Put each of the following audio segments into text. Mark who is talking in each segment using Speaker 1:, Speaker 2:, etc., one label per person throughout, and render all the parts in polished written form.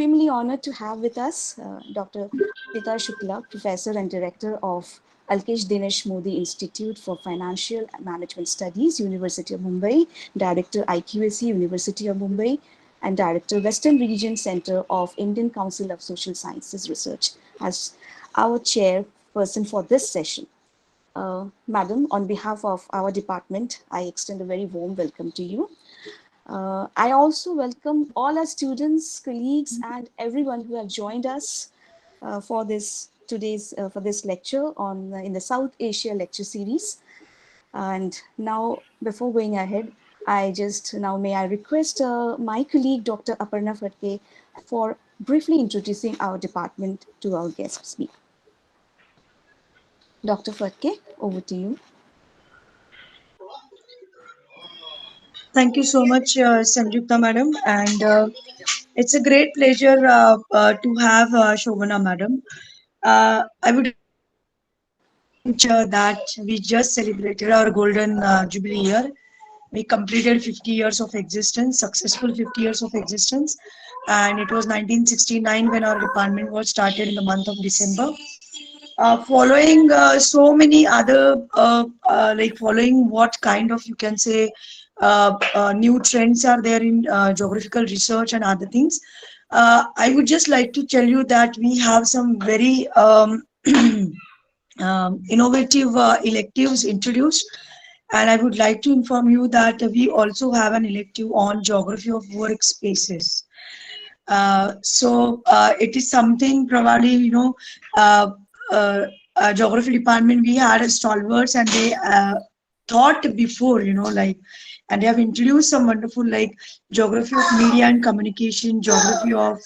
Speaker 1: extremely honored to have with us Dr. Smita Shukla, Professor and Director of Alkesh Dinesh Modi Institute for Financial Management Studies, University of Mumbai, Director IQAC, University of Mumbai, and Director Western Region Center of Indian Council of Social Sciences Research as our chairperson for this session. Madam, on behalf of our department, I extend a very warm welcome to you. I also welcome all our students, colleagues, and everyone who have joined us for this lecture on in the South Asia lecture series. And now, before going ahead, may I request my colleague Dr. Aparna Fatke for briefly introducing our department to our guest speaker. Dr. Fatke, over to you.
Speaker 2: Thank you so much, Sanjukta madam, and it's a great pleasure to have Sobhana madam. I would that we just celebrated our golden jubilee year. We completed 50 years of existence, successful 50 years of existence, and it was 1969 when our department was started in the month of December. Following so many other following what kind of you can say new trends are there in geographical research and other things. I would just like to tell you that we have some very innovative electives introduced, and I would like to inform you that we also have an elective on geography of workspaces. It is something probably uh, geography department we had as stalwarts, and they thought before and they have introduced some wonderful like geography of media and communication, geography of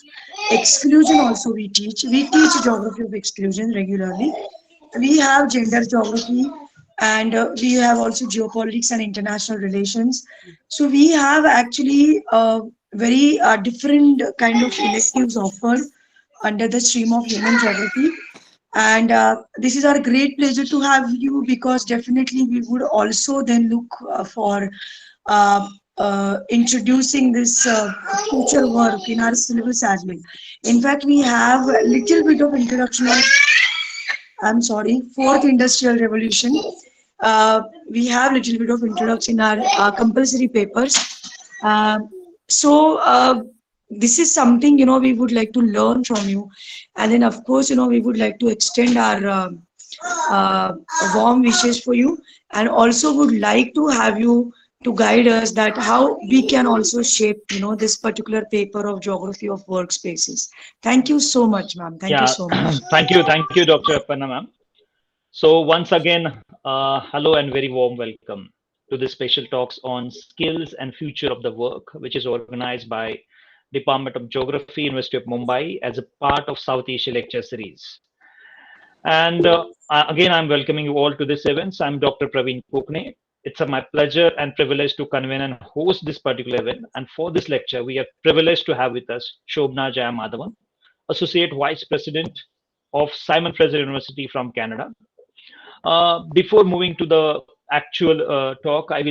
Speaker 2: exclusion. Also, we teach geography of exclusion regularly. We have gender geography, and we have also geopolitics and international relations. So we have actually very different kind of electives offered under the stream of human geography. And this is our great pleasure to have you, because definitely we would also then look for uh, introducing this future work in our syllabus as well. In fact, we have a little bit of introduction of, I'm sorry, fourth industrial revolution. We have little bit of introduction in our compulsory papers. Uh, so this is something we would like to learn from you, and then of course we would like to extend our uh, warm wishes for you, and also would like to have you to guide us that how we can also shape this particular paper of geography of workspaces. Thank you so much, ma'am. Thank you
Speaker 3: Yeah,
Speaker 2: so much.
Speaker 3: thank you, Dr. Appanna, ma'am. So once again, hello and very warm welcome to the special talks on skills and future of the work, which is organized by Department of Geography, University of Mumbai, as a part of South Asia Lecture Series. And again, I'm welcoming you all to this event. I'm Dr. Praveen Kokne. It's my pleasure and privilege to convene and host this particular event. And for this lecture, we are privileged to have with us Sobhana Jaya Madhavan, Associate Vice President of Simon Fraser University from Canada. Before moving to the actual talk, I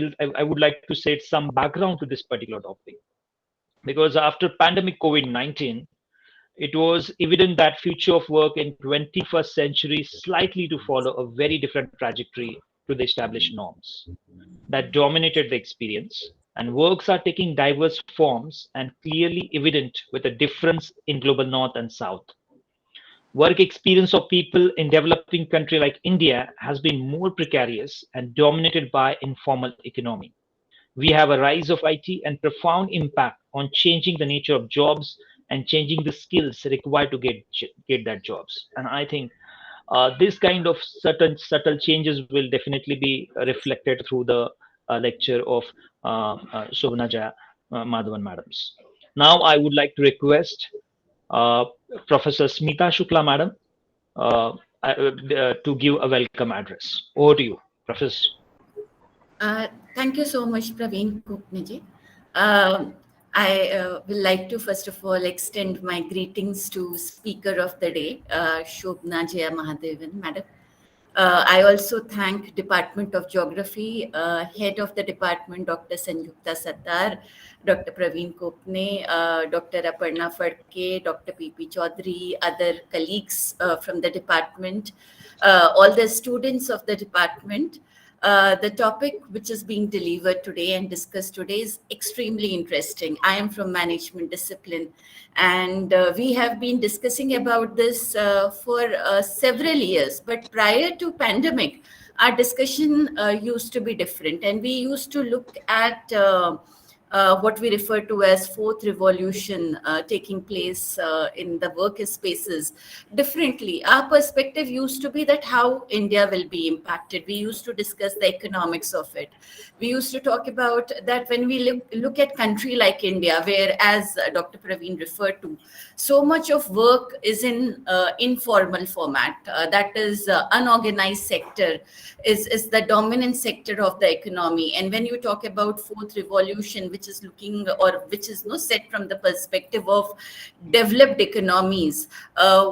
Speaker 3: would like to set some background to this particular topic, because after pandemic COVID-19, it was evident that future of work in 21st century is slightly to follow a very different trajectory to the established norms that dominated the experience, and works are taking diverse forms and clearly evident with a difference in global north and south. Work experience of people in developing country like India has been more precarious and dominated by informal economy. We have a rise of IT and profound impact on changing the nature of jobs and changing the skills required to get that jobs. And I think this kind of certain subtle changes will definitely be reflected through the lecture of Sobhana Jaya Madhavan madams. Now I would like to request uh, Professor Smita Shukla, madam, to give a welcome address. Over to you, Professor.
Speaker 4: Thank you so much, Praveen Kokneji. I will like to first of all extend my greetings to Speaker of the Day, Sobhana Jaya Madhavan, Madam. I also thank Department of Geography, Head of the Department, Dr. Sanjukta Sattar, Dr. Praveen Kopne, Dr. Aparna Fadke, Dr. P.P. Chaudhary, other colleagues from the department, all the students of the department. The topic which is being delivered today and discussed today is extremely interesting. I am from management discipline, and we have been discussing about this for several years. But prior to pandemic, our discussion used to be different, and we used to look at what we refer to as fourth revolution taking place in the work spaces differently. Our perspective used to be that how India will be impacted. We used to discuss the economics of it. We used to talk about that when we look at country like India, where, as Dr. Praveen referred to, so much of work is in informal format. That is unorganized sector is the dominant sector of the economy. And when you talk about fourth revolution, which is looking, or which is no set from the perspective of developed economies,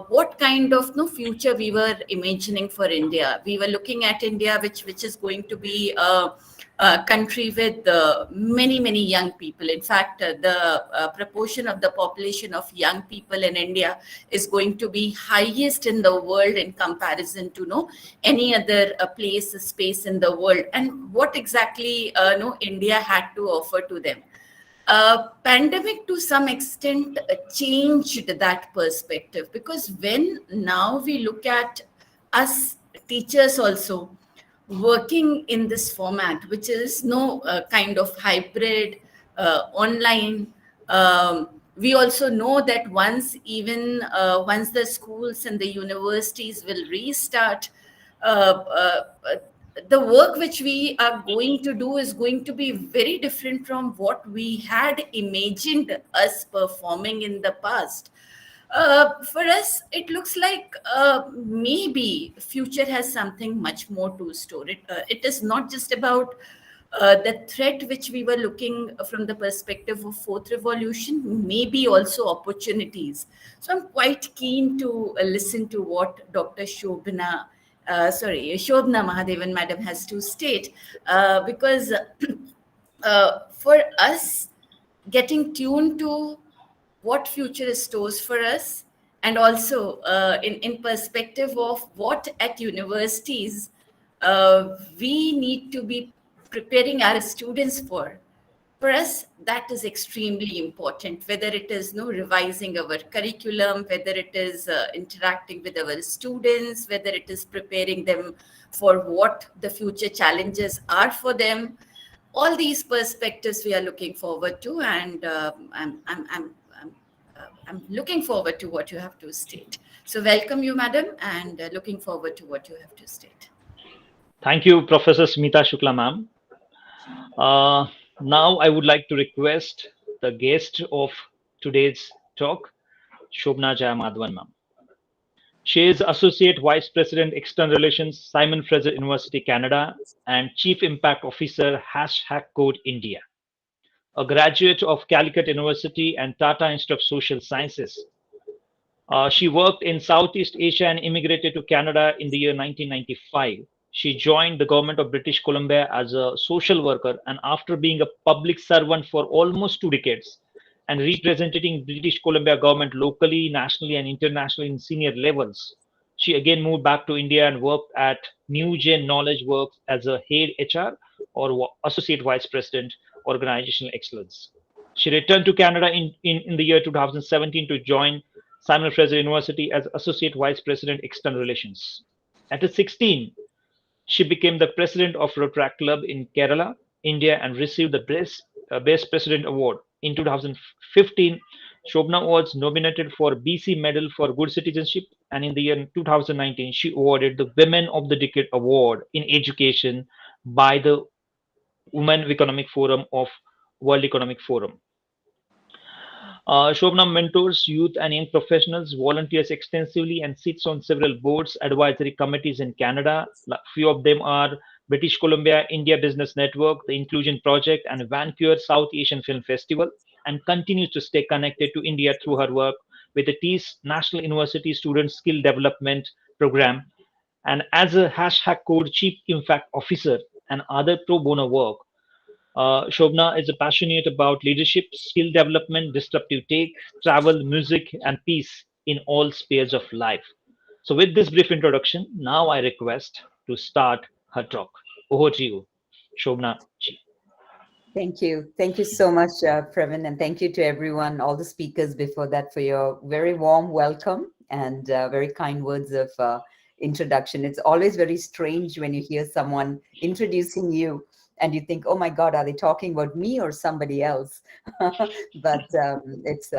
Speaker 4: what kind of no future we were imagining for India? We were looking at India, which is going to be a country with many young people. In fact, the proportion of the population of young people in India is going to be highest in the world in comparison to any other place, space in the world. And what exactly India had to offer to them? Pandemic to some extent changed that perspective, because when now we look at us teachers also working in this format, which is no kind of hybrid online. We also know that once the schools and the universities will restart, the work which we are going to do is going to be very different from what we had imagined us performing in the past. For us, it looks like maybe future has something much more to store. It is not just about the threat which we were looking from the perspective of fourth revolution, maybe also opportunities. So I'm quite keen to listen to what Dr. Shobhana Mahadevan Madam has to state, because for us, getting tuned to what future stores for us, and also in perspective of what at universities we need to be preparing our students for us, that is extremely important. Whether it is revising our curriculum, whether it is interacting with our students, whether it is preparing them for what the future challenges are for them, all these perspectives we are looking forward to. And I'm looking forward to what you have to state. So welcome you, madam, and looking forward to what you have to state.
Speaker 3: Thank you, Professor Smita Shukla, ma'am. Now I would like to request the guest of today's talk, Sobhana Jaya Madhavan, ma'am. She is Associate Vice President, External Relations, Simon Fraser University, Canada, and Chief Impact Officer, HashHackCode India. A graduate of Calicut University and Tata Institute of Social Sciences. She worked in Southeast Asia and immigrated to Canada in the year 1995. She joined the government of British Columbia as a social worker, and after being a public servant for almost 2 decades and representing British Columbia government locally, nationally, and internationally in senior levels, she again moved back to India and worked at New Gen Knowledge Works as a head HR or associate vice president, organizational excellence. She returned to Canada in the year 2017 to join Simon Fraser University as Associate Vice President, External Relations. At 16, she became the president of Rotaract Club in Kerala, India, and received the Best President Award. In 2015, Shobhana was nominated for BC Medal for Good Citizenship, and in the year 2019, she awarded the Women of the Decade Award in Education by the Women Economic Forum of World Economic Forum. Shobhana mentors youth and young professionals, volunteers extensively, and sits on several boards, advisory committees in Canada. Few of them are British Columbia India Business Network, the Inclusion Project, and Vancouver South Asian Film Festival, and continues to stay connected to India through her work with the TEAS National University Student Skill Development Program And as a HashHackCode Chief Impact Officer and other pro bono work, Shobna is passionate about leadership, skill development, disruptive take, travel, music, and peace in all spheres of life. So, with this brief introduction, now I request to start her talk. Over to you, Shobna ji.
Speaker 5: Thank you. Thank you so much, Pravin, and thank you to everyone, all the speakers before that, for your very warm welcome and very kind words of introduction. It's always very strange when you hear someone introducing you and you think, oh my God, are they talking about me or somebody else? But it's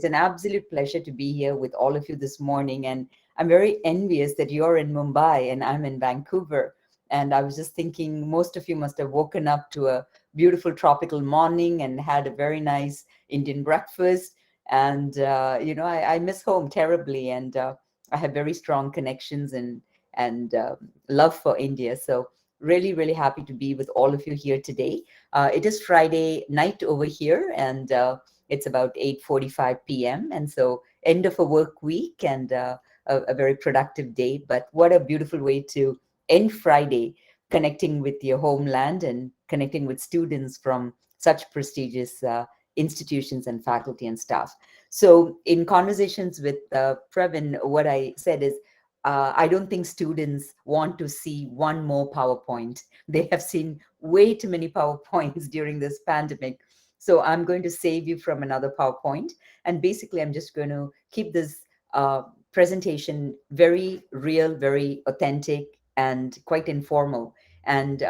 Speaker 5: an absolute pleasure to be here with all of you this morning. And I'm very envious that you're in Mumbai and I'm in Vancouver. And I was just thinking, most of you must have woken up to a beautiful tropical morning and had a very nice Indian breakfast. And I miss home terribly, and I have very strong connections and love for India. So really, really happy to be with all of you here today. It is Friday night over here, and it's about 8:45 p.m. And so end of a work week and a very productive day. But what a beautiful way to end Friday, connecting with your homeland and connecting with students from such prestigious institutions and faculty and staff. So in conversations with Pravin, what I said is, I don't think students want to see one more PowerPoint. They have seen way too many PowerPoints during this pandemic. So I'm going to save you from another PowerPoint. And basically, I'm just going to keep this presentation very real, very authentic, and quite informal, and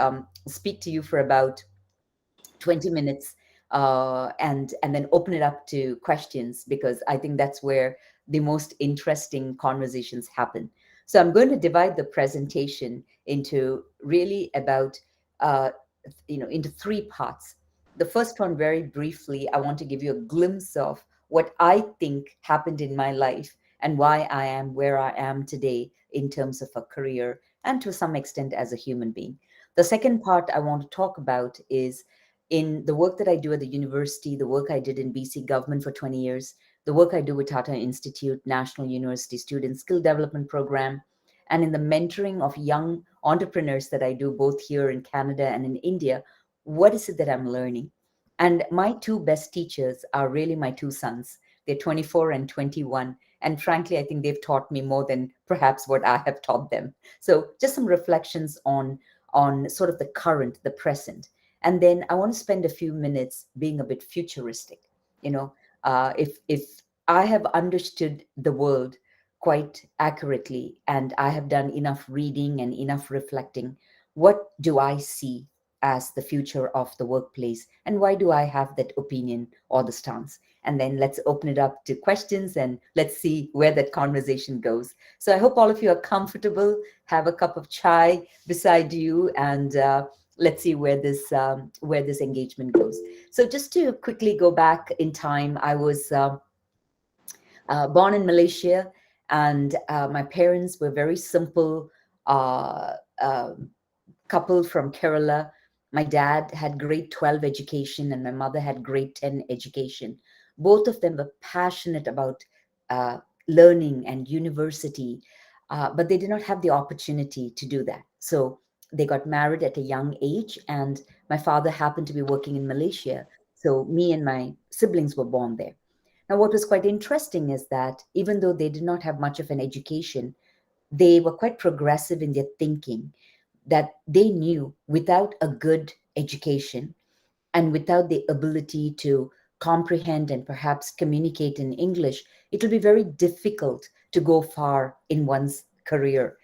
Speaker 5: speak to you for about 20 minutes, and then open it up to questions, because I think that's where the most interesting conversations happen. So I'm going to divide the presentation into really about into three parts. The first one, very briefly, I want to give you a glimpse of what I think happened in my life and why I am where I am today in terms of a career and to some extent as a human being. The second part I want to talk about is in the work that I do at the university, the work I did in BC government for 20 years, the work I do with Tata Institute, National University Student Skill Development Program, and in the mentoring of young entrepreneurs that I do both here in Canada and in India. What is it that I'm learning? And my two best teachers are really my two sons. They're 24 and 21. And frankly, I think they've taught me more than perhaps what I have taught them. So just some reflections on sort of the current, the present. And then I want to spend a few minutes being a bit futuristic. If I have understood the world quite accurately and I have done enough reading and enough reflecting, what do I see as the future of the workplace, and why do I have that opinion or the stance? And then let's open it up to questions and let's see where that conversation goes. So I hope all of you are comfortable, have a cup of chai beside you, and let's see where this engagement goes. So just to quickly go back in time, I was born in Malaysia, and my parents were very simple uh, uh, couple from Kerala. My dad had grade 12 education and my mother had grade 10 education. Both of them were passionate about uh, learning and university, but they did not have the opportunity to do that. So they got married at a young age, and my father happened to be working in Malaysia. So me and my siblings were born there. Now, what was quite interesting is that even though they did not have much of an education, they were quite progressive in their thinking, that they knew without a good education and without the ability to comprehend and perhaps communicate in English, it will be very difficult to go far in one's career.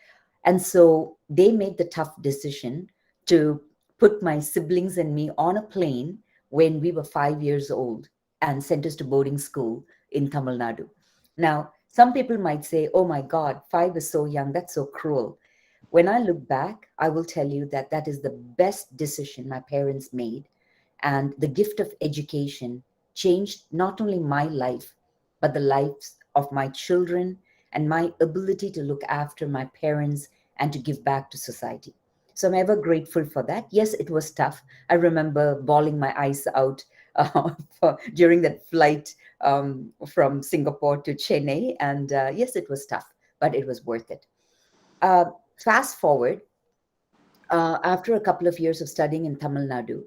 Speaker 5: And so they made the tough decision to put my siblings and me on a plane when we were 5 years old and sent us to boarding school in Tamil Nadu. Now, some people might say, oh my God, 5 is so young, that's so cruel. When I look back, I will tell you that that is the best decision my parents made. And the gift of education changed not only my life, but the lives of my children and my ability to look after my parents and to give back to society. So I'm ever grateful for that. Yes, it was tough. I remember bawling my eyes out during that flight from Singapore to Chennai. And yes, it was tough, but it was worth it. Fast forward, after a couple of years of studying in Tamil Nadu,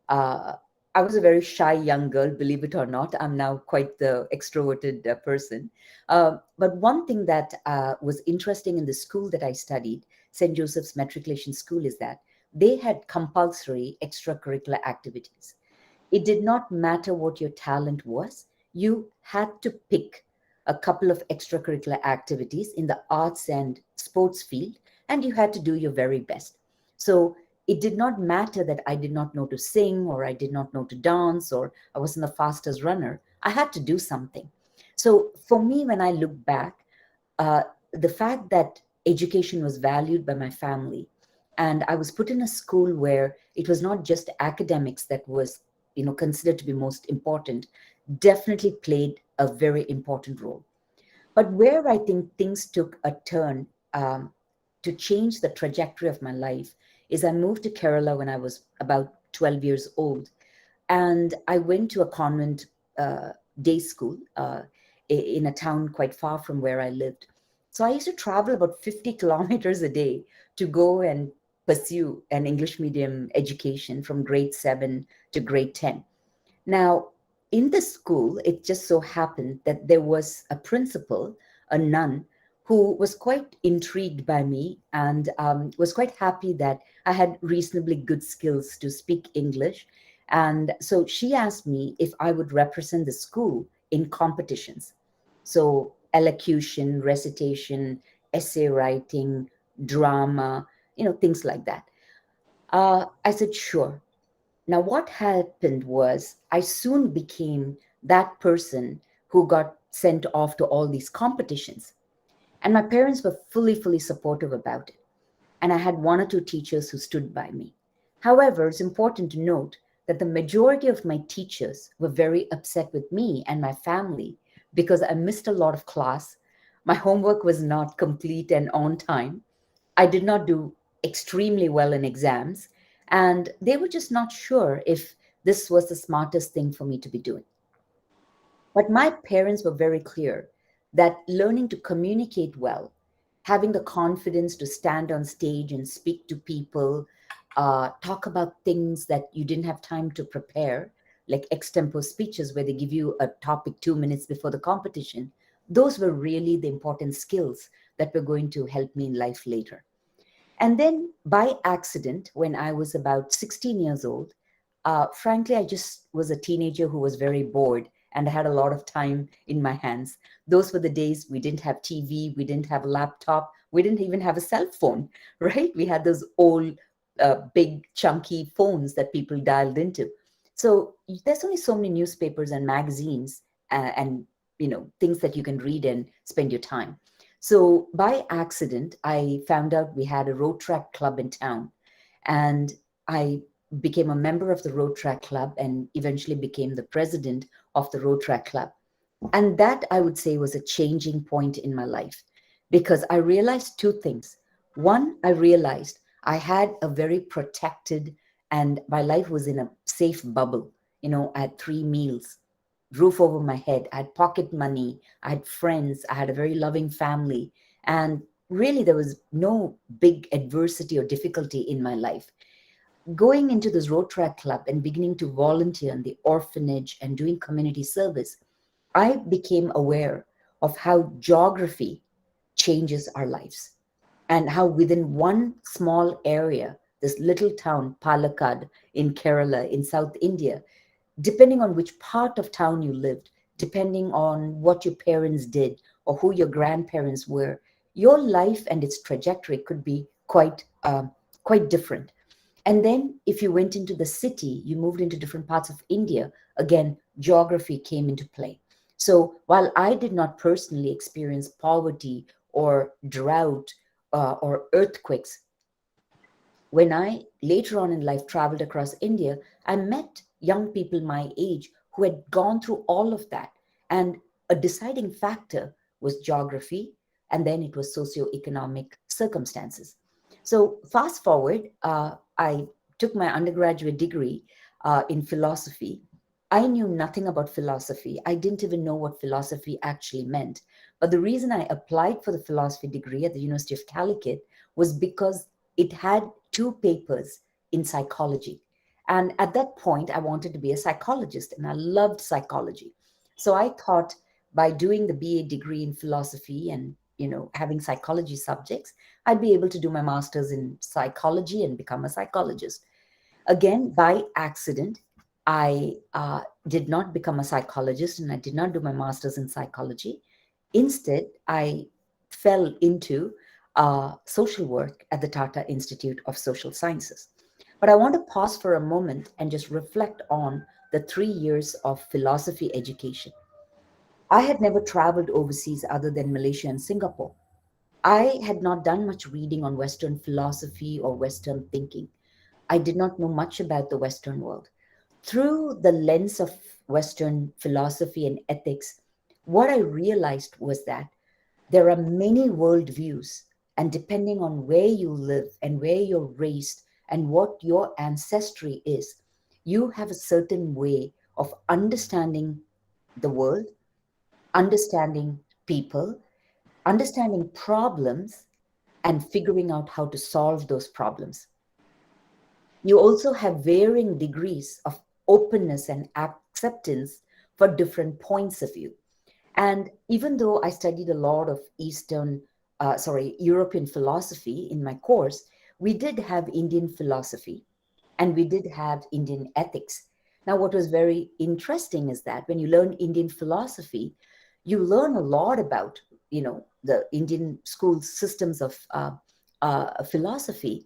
Speaker 5: I was a very shy young girl, believe it or not. I'm now quite the extroverted person. But one thing that was interesting in the school that I studied, St. Joseph's Matriculation School, is that they had compulsory extracurricular activities. It did not matter what your talent was, you had to pick a couple of extracurricular activities in the arts and sports field, and you had to do your very best. So it did not matter that I did not know to sing, or I did not know to dance, or I wasn't the fastest runner. I had to do something. So for me, when I look back, the fact that education was valued by my family, and I was put in a school where it was not just academics that was, considered to be most important, definitely played a very important role. But where I think things took a turn to change the trajectory of my life is I moved to Kerala when I was about 12 years old. And I went to a convent day school in a town quite far from where I lived. So I used to travel about 50 kilometers a day to go and pursue an English medium education from grade 7 to grade 10. Now, in the school, it just so happened that there was a principal, a nun, who was quite intrigued by me and was quite happy that I had reasonably good skills to speak English. And so she asked me if I would represent the school in competitions. So, elocution, recitation, essay writing, drama, things like that. I said, sure. Now, what happened was I soon became that person who got sent off to all these competitions. And my parents were fully supportive about it. And I had one or two teachers who stood by me. However, it's important to note that the majority of my teachers were very upset with me and my family because I missed a lot of class. My homework was not complete and on time. I did not do extremely well in exams. And they were just not sure if this was the smartest thing for me to be doing. But my parents were very clear that learning to communicate well, having the confidence to stand on stage and speak to people, talk about things that you didn't have time to prepare, like extempo speeches where they give you a topic 2 minutes before the competition, those were really the important skills that were going to help me in life later. And then by accident, when I was about 16 years old, frankly, I just was a teenager who was very bored and I had a lot of time in my hands. Those were the days we didn't have TV, we didn't have a laptop, we didn't even have a cell phone, right? We had those old, big, chunky phones that people dialed into. So there's only so many newspapers and magazines and things that you can read and spend your time. So by accident, I found out we had a road track club in town, and I became a member of the road track club and eventually became the president of the road track club. And that, I would say, was a changing point in my life because I realized two things. One, I realized I had a very protected and my life was in a safe bubble. I had 3 meals, roof over my head, I had pocket money, I had friends, I had a very loving family. And really, there was no big adversity or difficulty in my life. Going into this road track club and beginning to volunteer in the orphanage and doing community service, I became aware of how geography changes our lives and how within one small area, this little town, Palakkad in Kerala, in South India, depending on which part of town you lived, depending on what your parents did or who your grandparents were, your life and its trajectory could be quite different. And then if you went into the city, you moved into different parts of India, again, geography came into play. So while I did not personally experience poverty or drought or earthquakes, when I later on in life traveled across India, I met young people my age who had gone through all of that. And a deciding factor was geography, and then it was socioeconomic circumstances. So fast forward, I took my undergraduate degree in philosophy. I knew nothing about philosophy. I didn't even know what philosophy actually meant. But the reason I applied for the philosophy degree at the University of Calicut was because it had 2 papers in psychology. And at that point, I wanted to be a psychologist and I loved psychology. So I thought by doing the BA degree in philosophy and, having psychology subjects, I'd be able to do my master's in psychology and become a psychologist. Again, by accident, I did not become a psychologist and I did not do my master's in psychology. Instead, I fell into social work at the Tata Institute of Social Sciences. But I want to pause for a moment and just reflect on the 3 years of philosophy education. I had never traveled overseas other than Malaysia and Singapore. I had not done much reading on Western philosophy or Western thinking. I did not know much about the Western world. Through the lens of Western philosophy and ethics, what I realized was that there are many worldviews, and depending on where you live and where you're raised and what your ancestry is, you have a certain way of understanding the world, understanding people, understanding problems, and figuring out how to solve those problems. You also have varying degrees of openness and acceptance for different points of view. And even though I studied a lot of European philosophy in my course, we did have Indian philosophy and we did have Indian ethics. Now, what was very interesting is that when you learn Indian philosophy, you learn a lot about, the Indian school systems of philosophy,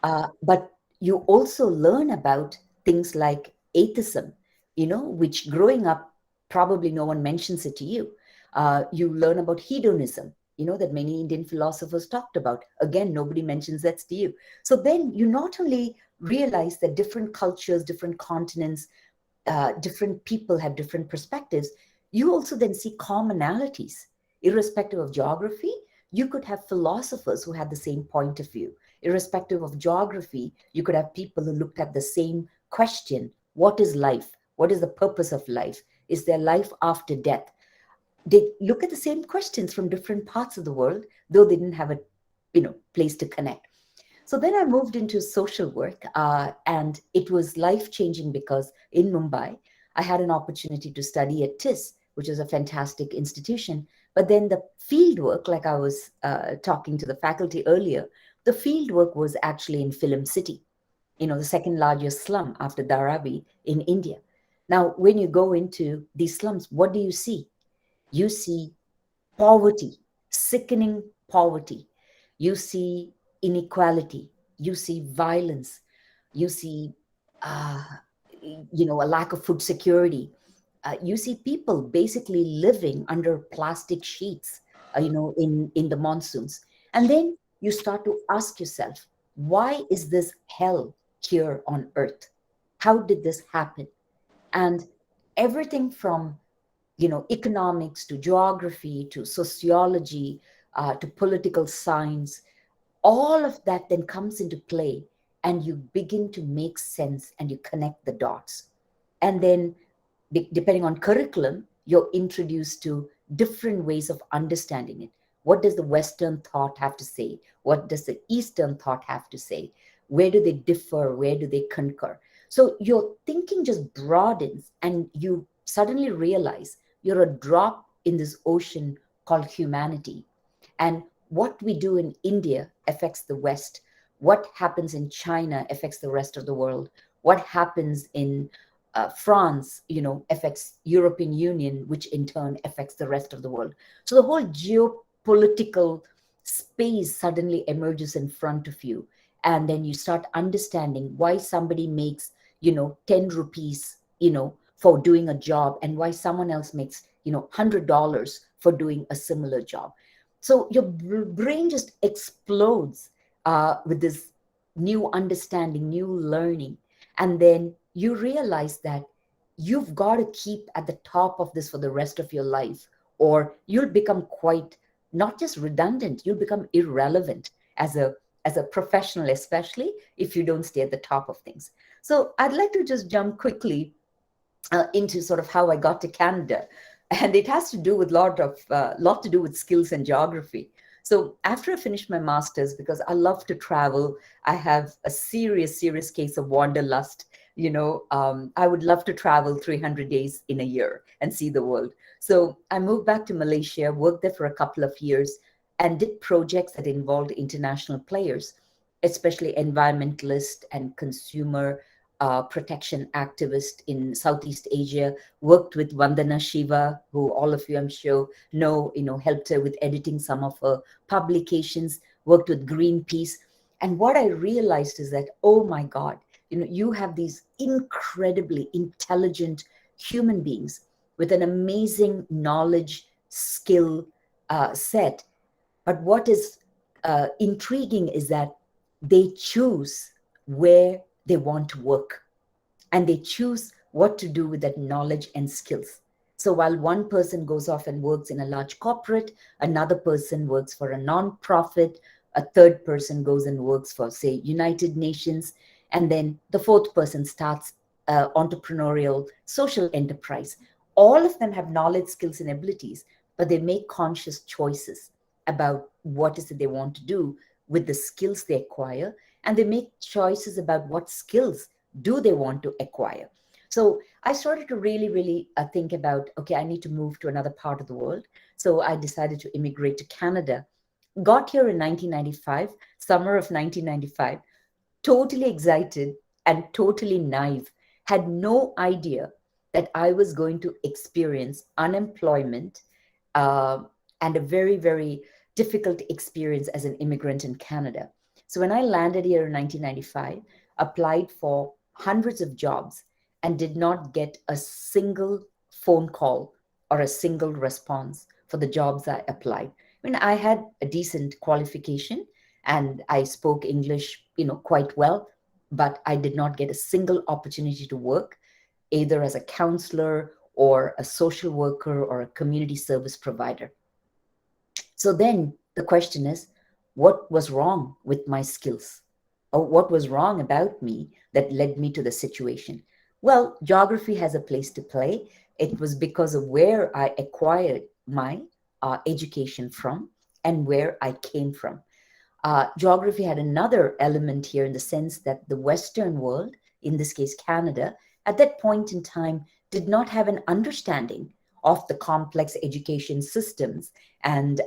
Speaker 5: but you also learn about things like atheism, which growing up, probably no one mentions it to you. You learn about hedonism, that many Indian philosophers talked about. Again, nobody mentions that to you. So then you not only realize that different cultures, different continents, different people have different perspectives, you also then see commonalities. Irrespective of geography, you could have philosophers who had the same point of view. Irrespective of geography, you could have people who looked at the same question. What is life? What is the purpose of life? Is there life after death? They look at the same questions from different parts of the world, though they didn't have a place to connect. So then I moved into social work, and it was life-changing because in Mumbai, I had an opportunity to study at TIS, which is a fantastic institution. But then the field work, like I was talking to the faculty earlier, the field work was actually in Film City, the second largest slum after Dharavi in India. Now, when you go into these slums, what do you see? You see poverty, sickening poverty. You see inequality. You see violence. You see, a lack of food security. You see people basically living under plastic sheets, in the monsoons. And then you start to ask yourself, why is this hell here on earth? How did this happen? And everything from, economics to geography to sociology to political science, all of that then comes into play and you begin to make sense and you connect the dots. And then depending on curriculum, you're introduced to different ways of understanding it. What does the Western thought have to say? What does the Eastern thought have to say? Where do they differ? Where do they concur? So your thinking just broadens and you suddenly realize you're a drop in this ocean called humanity. And what we do in India affects the West. What happens in China affects the rest of the world. What happens in France, affects European Union, which in turn affects the rest of the world. So the whole geopolitical space suddenly emerges in front of you. And then you start understanding why somebody makes, 10 rupees, for doing a job and why someone else makes, $100 for doing a similar job. So your brain just explodes with this new understanding, new learning. And then you realize that you've got to keep at the top of this for the rest of your life, or you'll become quite not just redundant, you'll become irrelevant as a professional, especially if you don't stay at the top of things. So I'd like to just jump quickly into sort of how I got to Canada. And it has to do with lot to do with skills and geography. So after I finished my master's, because I love to travel, I have a serious case of wanderlust. I would love to travel 300 days in a year and see the world. So I moved back to Malaysia, worked there for a couple of years, and did projects that involved international players, especially environmentalists and consumer protection activists in Southeast Asia. Worked with Vandana Shiva, who all of you I'm sure know, helped her with editing some of her publications, worked with Greenpeace. And what I realized is that, oh my God, you have these incredibly intelligent human beings with an amazing knowledge, skill set. But what is intriguing is that they choose where they want to work, and they choose what to do with that knowledge and skills. So while one person goes off and works in a large corporate, another person works for a non-profit, a third person goes and works for, say, United Nations, and then the fourth person starts entrepreneurial social enterprise. All of them have knowledge, skills, and abilities, but they make conscious choices about what is it they want to do with the skills they acquire, and they make choices about what skills do they want to acquire. So I started to really think about, okay, I need to move to another part of the world. So I decided to immigrate to Canada. Got here in 1995, summer of 1995, totally excited and totally naive, had no idea that I was going to experience unemployment and a very difficult experience as an immigrant in Canada. So when I landed here in 1995, applied for hundreds of jobs and did not get a single phone call or a single response for the jobs I applied. I mean, I had a decent qualification and I spoke English, quite well, but I did not get a single opportunity to work, either as a counselor or a social worker or a community service provider. So then the question is, what was wrong with my skills? Or what was wrong about me that led me to the situation? Well, geography has a place to play. It was because of where I acquired my education from and where I came from. Geography had another element here in the sense that the Western world, in this case Canada, at that point in time did not have an understanding of the complex education systems and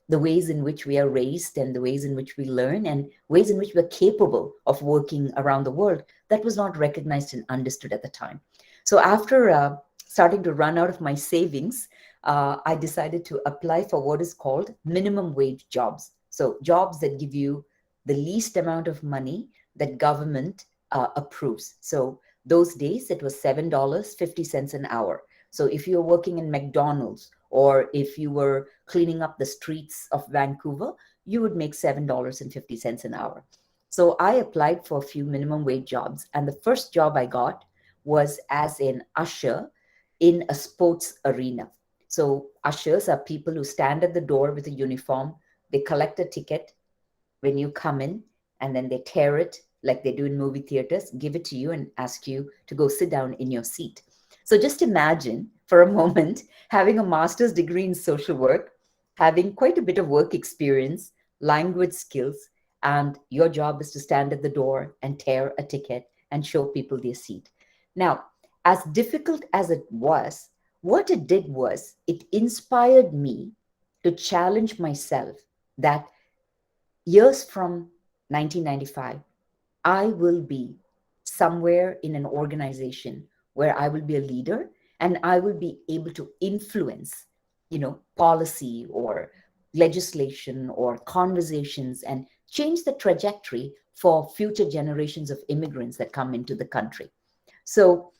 Speaker 5: the ways in which we are raised and the ways in which we learn and ways in which we're capable of working around the world. That was not recognized and understood at the time. So after starting to run out of my savings, I decided to apply for what is called minimum wage jobs. So jobs that give you the least amount of money that government approves. So those days it was $7.50 an hour. So if you're working in McDonald's or if you were cleaning up the streets of Vancouver, you would make $7.50 an hour. So I applied for a few minimum wage jobs. And the first job I got was as an usher in a sports arena. So ushers are people who stand at the door with a uniform. They collect a ticket when you come in, and then they tear it like they do in movie theaters, give it to you and ask you to go sit down in your seat. So just imagine for a moment having a master's degree in social work, having quite a bit of work experience, language skills, and your job is to stand at the door and tear a ticket and show people their seat. Now, as difficult as it was, what it did was it inspired me to challenge myself that years from 1995, I will be somewhere in an organization where I will be a leader and I will be able to influence, policy or legislation or conversations and change the trajectory for future generations of immigrants that come into the country. So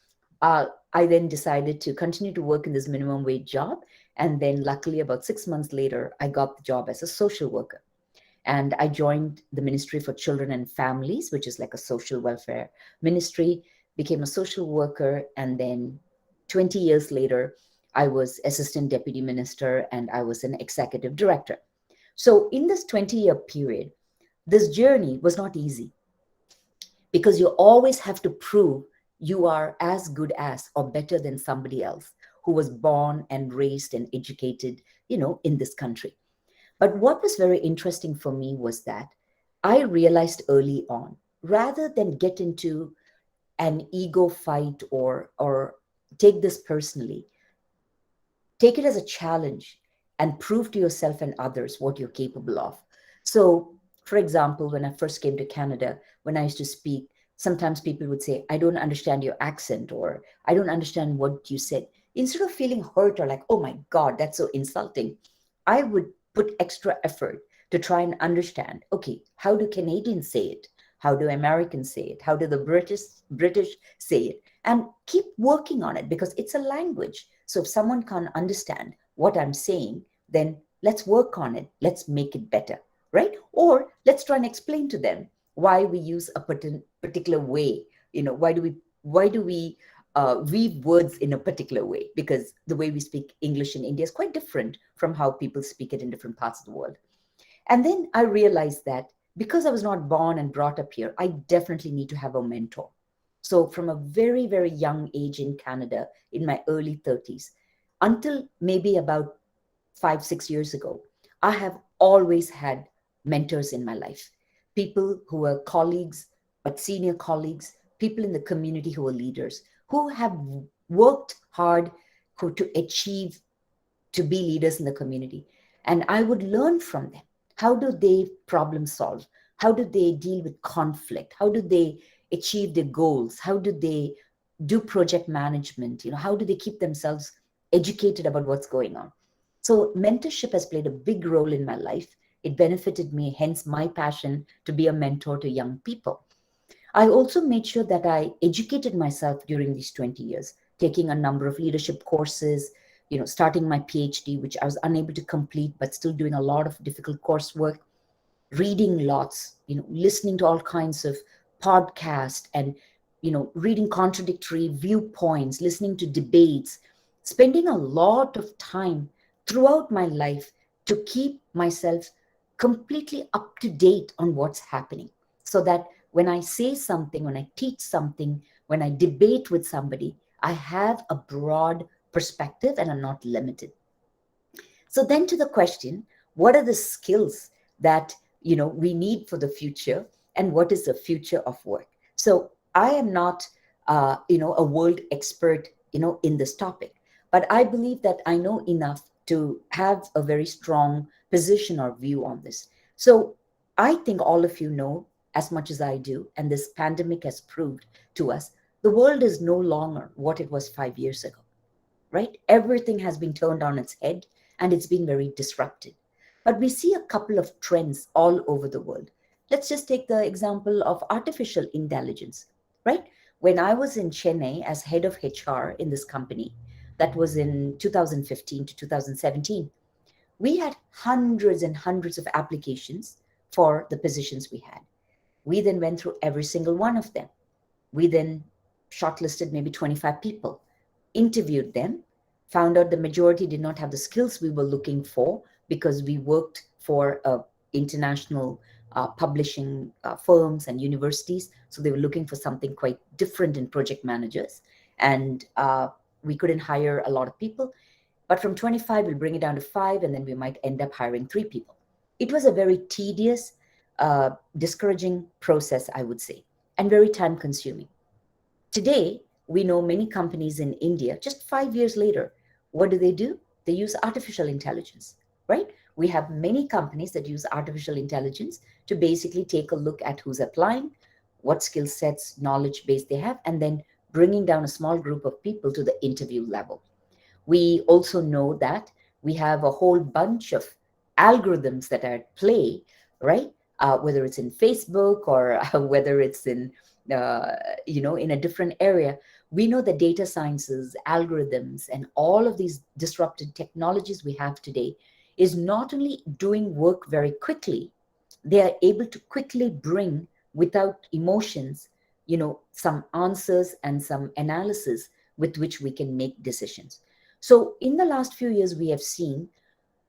Speaker 5: I then decided to continue to work in this minimum wage job. And then luckily about 6 months later, I got the job as a social worker. And I joined the Ministry for Children and Families, which is like a social welfare ministry, became a social worker. And then 20 years later, I was assistant deputy minister and I was an executive director. So in this 20-year period, this journey was not easy because you always have to prove you are as good as or better than somebody else who was born and raised and educated, in this country. But what was very interesting for me was that I realized early on, rather than get into an ego fight or take this personally, take it as a challenge and prove to yourself and others what you're capable of. So, for example, when I first came to Canada, when I used to speak, sometimes people would say, I don't understand your accent, or I don't understand what you said. Instead of feeling hurt or like, oh my God, that's so insulting, I would put extra effort to try and understand, okay, how do Canadians say it? How do Americans say it? How do the British say it? And keep working on it, because it's a language. So if someone can't understand what I'm saying, then let's work on it. Let's make it better, right? Or let's try and explain to them why we use a particular way. Why do we weave words in a particular way? Because the way we speak English in India is quite different from how people speak it in different parts of the world. And then I realized that because I was not born and brought up here, I definitely need to have a mentor. So from a very, very young age in Canada, in my early 30s, until maybe about 5, 6 years ago, I have always had mentors in my life. People who were colleagues, but senior colleagues, people in the community who were leaders, who have worked hard to achieve, to be leaders in the community. And I would learn from them. How do they problem solve? How do they deal with conflict? How do they achieve their goals? How do they do project management? How do they keep themselves educated about what's going on? So mentorship has played a big role in my life. It benefited me, hence my passion to be a mentor to young people. I also made sure that I educated myself during these 20 years, taking a number of leadership courses, starting my PhD, which I was unable to complete, but still doing a lot of difficult coursework, reading lots, listening to all kinds of podcasts and, reading contradictory viewpoints, listening to debates, spending a lot of time throughout my life to keep myself completely up to date on what's happening, so that when I say something, when I teach something, when I debate with somebody, I have a broad perspective and I'm not limited. So then to the question, what are the skills that we need for the future, and what is the future of work? So I am not a world expert in this topic, but I believe that I know enough to have a very strong position or view on this. So I think all of you know as much as I do, and this pandemic has proved to us, the world is no longer what it was 5 years ago, right? Everything has been turned on its head and it's been very disrupted. But we see a couple of trends all over the world. Let's just take the example of artificial intelligence, right? When I was in Chennai as head of HR in this company, that was in 2015 to 2017, we had hundreds and hundreds of applications for the positions we had. We then went through every single one of them. We then shortlisted maybe 25 people, interviewed them, found out the majority did not have the skills we were looking for, because we worked for international publishing firms and universities. So they were looking for something quite different in project managers. And we couldn't hire a lot of people. But from 25, we'll bring it down to 5, and then we might end up hiring 3 people. It was a very tedious, discouraging process, I would say, and very time consuming. Today, we know many companies in India, just 5 years later, what do? They use artificial intelligence, right? We have many companies that use artificial intelligence to basically take a look at who's applying, what skill sets, knowledge base they have, and then bringing down a small group of people to the interview level. We also know that we have a whole bunch of algorithms that are at play, right? Whether it's in Facebook or whether it's in in a different area. We know that data sciences, algorithms, and all of these disrupted technologies we have today is not only doing work very quickly, they are able to quickly bring, without emotions, some answers and some analysis with which we can make decisions. So in the last few years, we have seen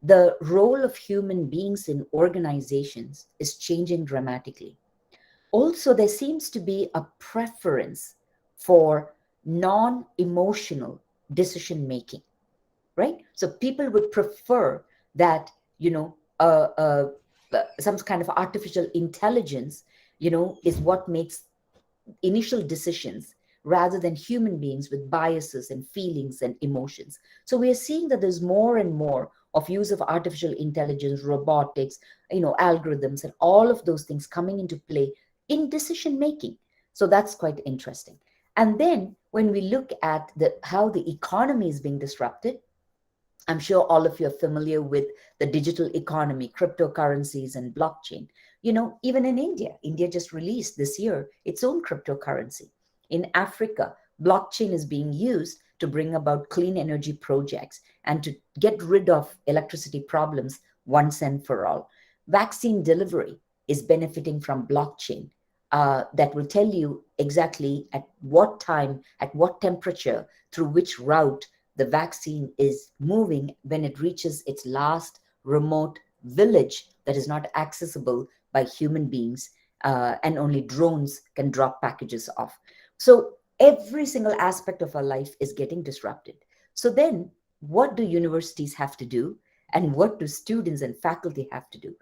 Speaker 5: the role of human beings in organizations is changing dramatically. Also, there seems to be a preference for non-emotional decision making, right? So people would prefer that, some kind of artificial intelligence, is what makes initial decisions rather than human beings with biases and feelings and emotions. So we are seeing that there's more and more of use of artificial intelligence, robotics, algorithms, and all of those things coming into play in decision making. So that's quite interesting. And then when we look at how the economy is being disrupted, I'm sure all of you are familiar with the digital economy, cryptocurrencies, and blockchain. Even in India, India just released this year its own cryptocurrency. In Africa, blockchain is being used to bring about clean energy projects and to get rid of electricity problems once and for all. Vaccine delivery is benefiting from blockchain that will tell you exactly at what time, at what temperature, through which route the vaccine is moving when it reaches its last remote village that is not accessible by human beings, and only drones can drop packages off. So every single aspect of our life is getting disrupted. So then what do universities have to do, and what do students and faculty have to do?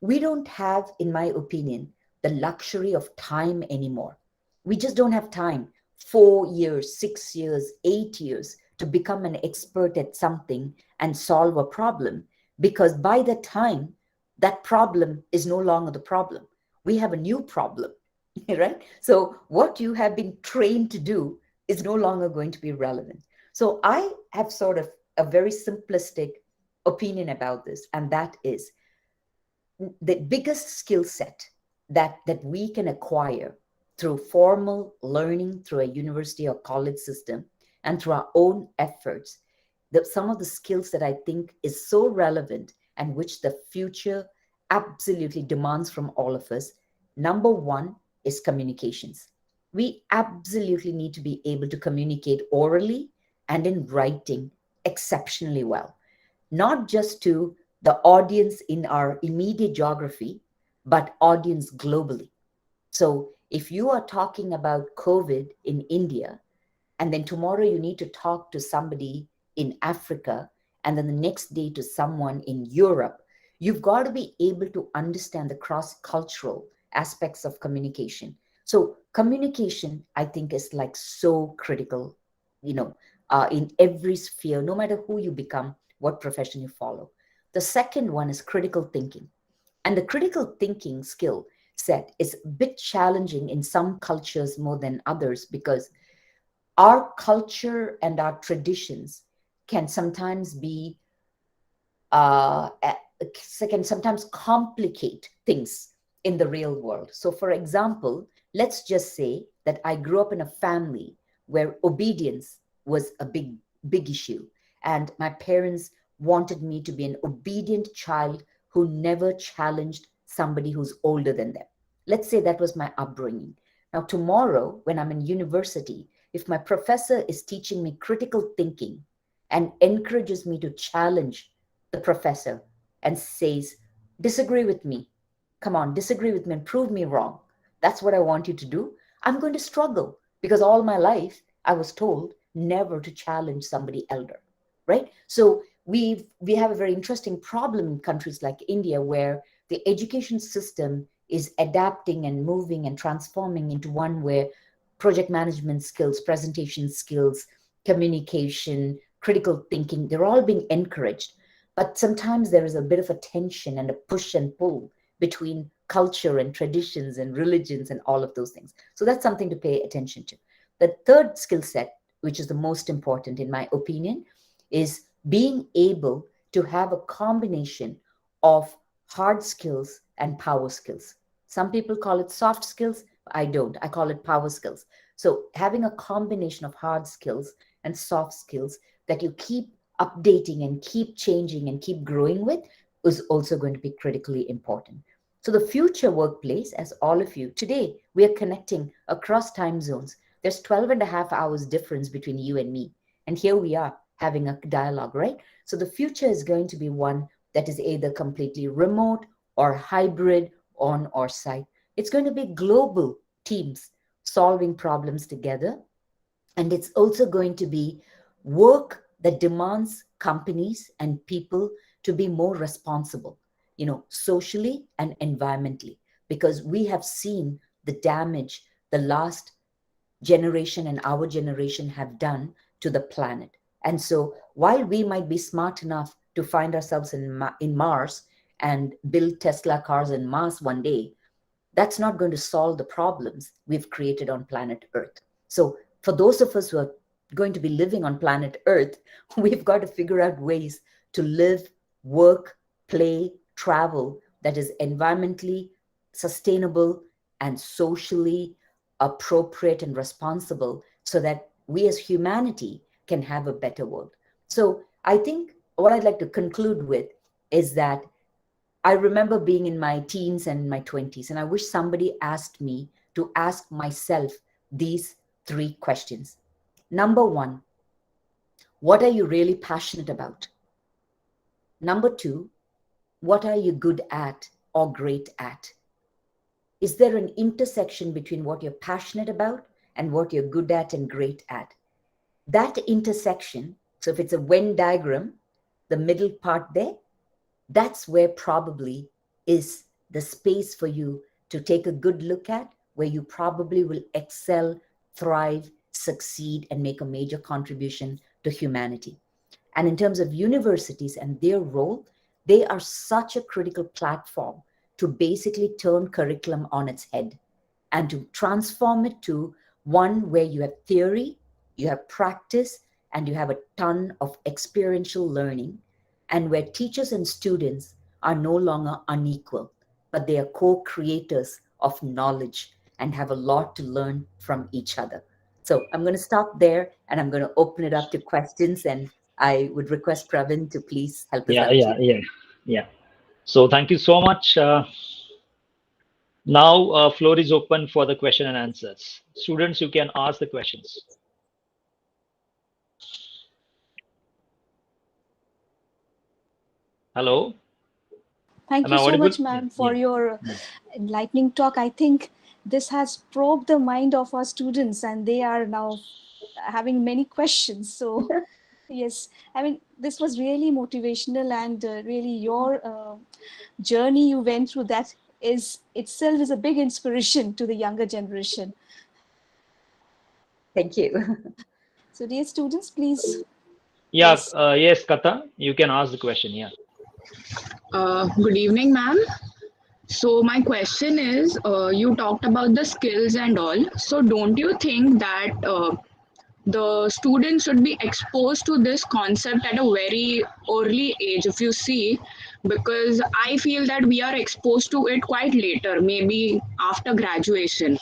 Speaker 5: We don't have, in my opinion, the luxury of time anymore. We just don't have time, 4 years, 6 years, 8 years, to become an expert at something and solve a problem, because by the time that problem is no longer the problem, we have a new problem. Right? So what you have been trained to do is no longer going to be relevant. So I have sort of a very simplistic opinion about this, and that is the biggest skill set that we can acquire through formal learning, through a university or college system, and through our own efforts. Some of the skills that I think is so relevant and which the future absolutely demands from all of us. Number one is communications. We absolutely need to be able to communicate orally and in writing exceptionally well, not just to the audience in our immediate geography, but audience globally. So if you are talking about COVID in India, and then tomorrow you need to talk to somebody in Africa, and then the next day to someone in Europe, you've got to be able to understand the cross-cultural aspects of communication. So communication, I think, is like so critical, in every sphere, no matter who you become, what profession you follow. The second one is critical thinking. And the critical thinking skill set is a bit challenging in some cultures more than others, because our culture and our traditions can sometimes be can sometimes complicate things in the real world. So for example, let's just say that I grew up in a family where obedience was a big issue, and my parents wanted me to be an obedient child who never challenged somebody who's older than them. Let's say that was my upbringing. Now tomorrow when I'm in university, if my professor is teaching me critical thinking and encourages me to challenge the professor and says, disagree with me, come on, disagree with me and prove me wrong, that's what I want you to do, I'm going to struggle, because all my life I was told never to challenge somebody elder, right? So we have a very interesting problem in countries like India, where the education system is adapting and moving and transforming into one where project management skills, presentation skills, communication, critical thinking, they're all being encouraged. But sometimes there is a bit of a tension and a push and pull between culture and traditions and religions and all of those things. So that's something to pay attention to. The third skill set, which is the most important in my opinion, is being able to have a combination of hard skills and power skills. Some people call it soft skills. I don't. I call it power skills. So having a combination of hard skills and soft skills that you keep updating and keep changing and keep growing with is also going to be critically important. So the future workplace, as all of you, today we are connecting across time zones. There's 12 and a half hours difference between you and me. And here we are having a dialogue, right? So the future is going to be one that is either completely remote or hybrid, on or site. It's going to be global teams solving problems together. And it's also going to be work that demands companies and people to be more responsible. socially and environmentally, because we have seen the damage the last generation and our generation have done to the planet. And so while we might be smart enough to find ourselves in Mars and build Tesla cars in Mars one day, that's not going to solve the problems we've created on planet Earth. So for those of us who are going to be living on planet Earth, we've got to figure out ways to live, work, play, travel that is environmentally sustainable and socially appropriate and responsible, so that we as humanity can have a better world. So I think what I'd like to conclude with is that I remember being in my teens and my 20s, and I wish somebody asked me to ask myself these 3 questions. Number 1, what are you really passionate about? Number 2, what are you good at or great at? Is there an intersection between what you're passionate about and what you're good at and great at? That intersection, so if it's a Venn diagram, the middle part there, that's where probably is the space for you to take a good look at, where you probably will excel, thrive, succeed, and make a major contribution to humanity. And in terms of universities and their role, they are such a critical platform to basically turn curriculum on its head and to transform it to one where you have theory, you have practice, and you have a ton of experiential learning, and where teachers and students are no longer unequal, but they are co-creators of knowledge and have a lot to learn from each other. So I'm going to stop there, and I'm going to open it up to questions, and I would request Pravin to please help us out.
Speaker 3: Yeah. So thank you so much. Now floor is open for the question and answers. Students, you can ask the questions. Hello.
Speaker 1: Thank
Speaker 3: Am
Speaker 1: you
Speaker 3: I
Speaker 1: so
Speaker 3: audible?
Speaker 1: much, ma'am, for your enlightening talk. I think this has probed the mind of our students, and they are now having many questions. So, yes, I mean, this was really motivational, and really your journey you went through, that is itself is a big inspiration to the younger generation.
Speaker 5: Thank you.
Speaker 1: So, dear students, please.
Speaker 3: Yeah.
Speaker 1: Yes.
Speaker 3: Yes, Kata, you can ask the question. Yeah.
Speaker 6: Good evening, ma'am. So my question is, you talked about the skills and all. So don't you think that the students should be exposed to this concept at a very early age, if you see, because I feel that we are exposed to it quite later, maybe after graduation.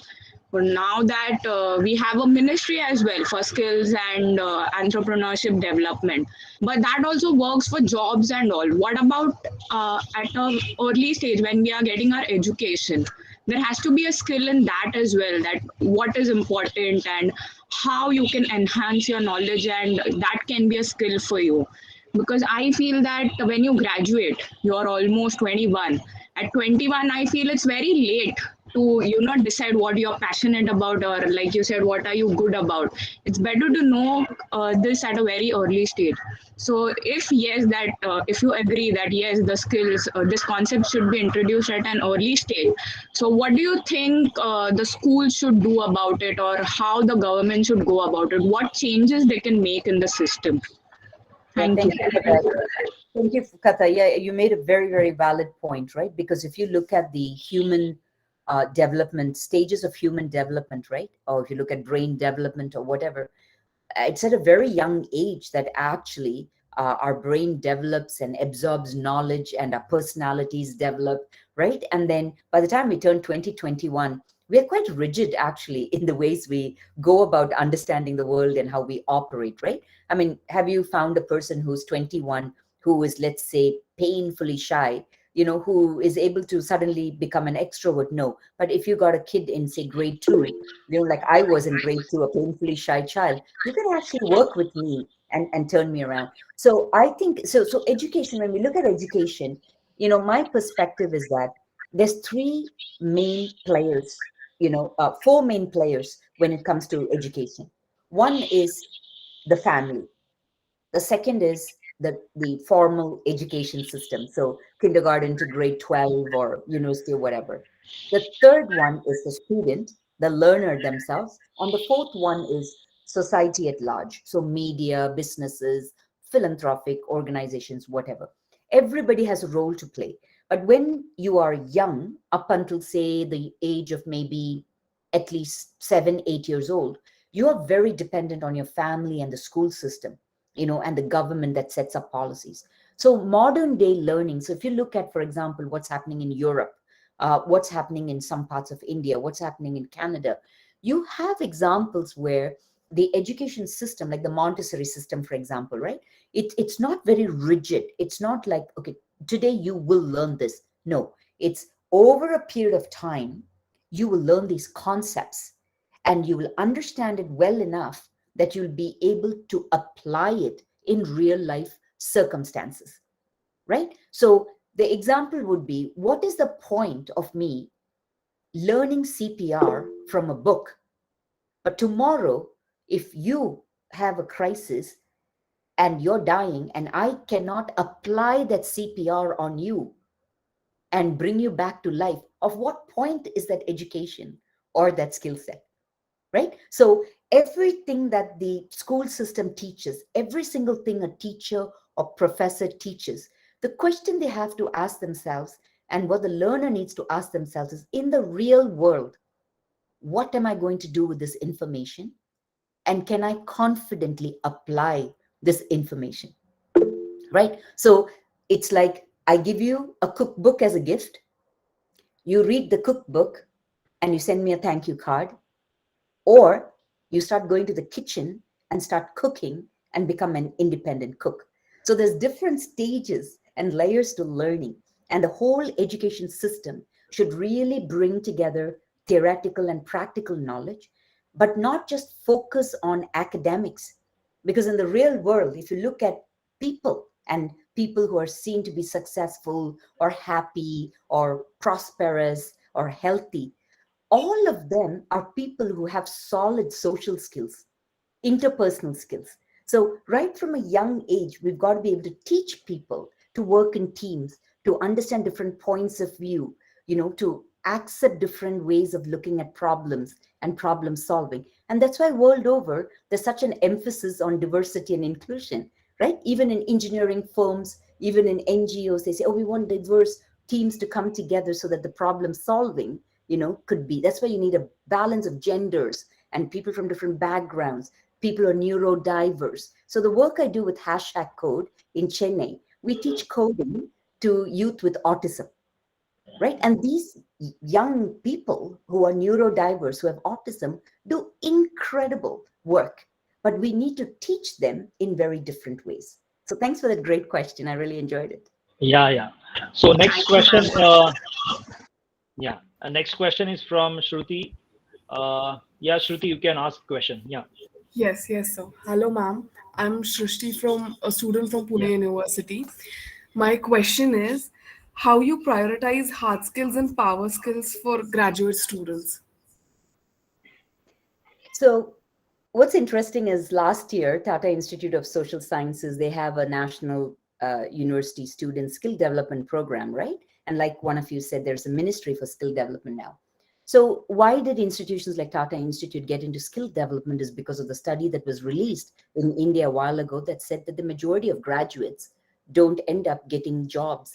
Speaker 6: But now that we have a ministry as well for skills and entrepreneurship development, but that also works for jobs and all. What about at a early stage when we are getting our education? There has to be a skill in that as well, that what is important and how you can enhance your knowledge, and that can be a skill for you. Because I feel that when you graduate, you're almost 21. At 21, I feel it's very late to decide what you're passionate about, or like you said, what are you good about. It's better to know this at a very early stage. So if yes, that if you agree that yes, the skills, this concept should be introduced at an early stage, so what do you think the school should do about it, or how the government should go about it? What changes they can make in the system? Thank you.
Speaker 5: Thank you for that. Thank you, Kata. Yeah, you made a very, very valid point, right? Because if you look at the human development, stages of human development, right? Or if you look at brain development or whatever, it's at a very young age that actually our brain develops and absorbs knowledge, and our personalities develop, right? And then by the time we turn 2021, we are quite rigid actually in the ways we go about understanding the world and how we operate, right? I mean, have you found a person who's 21 who is, let's say, painfully shy, who is able to suddenly become an extrovert? No. But if you got a kid in, say, grade 2, like I was in grade 2, a painfully shy child, you can actually work with me and turn me around. So I think, so education, when we look at education, my perspective is that there's 3 main players, 4 main players when it comes to education. One is the family. The second is the formal education system. So kindergarten to grade 12 or university or whatever. The third one is the student, the learner themselves. And the fourth one is society at large. So media, businesses, philanthropic organizations, whatever. Everybody has a role to play. But when you are young, up until say the age of maybe at least 7, 8 years old, you are very dependent on your family and the school system, and the government that sets up policies. So modern day learning. So if you look at, for example, what's happening in Europe, what's happening in some parts of India, what's happening in Canada, you have examples where the education system, like the Montessori system, for example, right? It's not very rigid. It's not like, okay, today you will learn this. No, it's over a period of time, you will learn these concepts and you will understand it well enough that you'll be able to apply it in real life circumstances, right? So the example would be, what is the point of me learning CPR from a book? But tomorrow, if you have a crisis and you're dying and I cannot apply that CPR on you and bring you back to life, of what point is that education or that skill set, right? So everything that the school system teaches, every single thing a teacher or professor teaches, the question they have to ask themselves and what the learner needs to ask themselves is, in the real world, what am I going to do with this information? And can I confidently apply this information, right? So it's like I give you a cookbook as a gift. You read the cookbook and you send me a thank you card, or you start going to the kitchen and start cooking and become an independent cook. So there's different stages and layers to learning, and the whole education system should really bring together theoretical and practical knowledge, but not just focus on academics. Because in the real world, if you look at people and people who are seen to be successful or happy or prosperous or healthy, all of them are people who have solid social skills, interpersonal skills. So right from a young age, we've got to be able to teach people to work in teams, to understand different points of view, to accept different ways of looking at problems and problem solving. And that's why world over, there's such an emphasis on diversity and inclusion, right? Even in engineering firms, even in NGOs, they say, oh, we want diverse teams to come together so that the problem solving, could be. That's why you need a balance of genders and people from different backgrounds. People are neurodiverse. So the work I do with HashHackCode in Chennai, we teach coding to youth with autism, right? And these young people who are neurodiverse, who have autism, do incredible work, but we need to teach them in very different ways. So thanks for that great question. I really enjoyed it.
Speaker 3: Yeah. So next question. Next question is from Shruti. Shruti, you can ask question. Yeah.
Speaker 7: Yes, sir. Hello, ma'am. I'm Shrishti, from a student from Pune University. My question is, how you prioritize hard skills and power skills for graduate students?
Speaker 5: So what's interesting is last year, Tata Institute of Social Sciences, they have a national university student skill development program, right? And like one of you said, there's a ministry for skill development now. So why did institutions like Tata Institute get into skill development is because of the study that was released in India a while ago that said that the majority of graduates don't end up getting jobs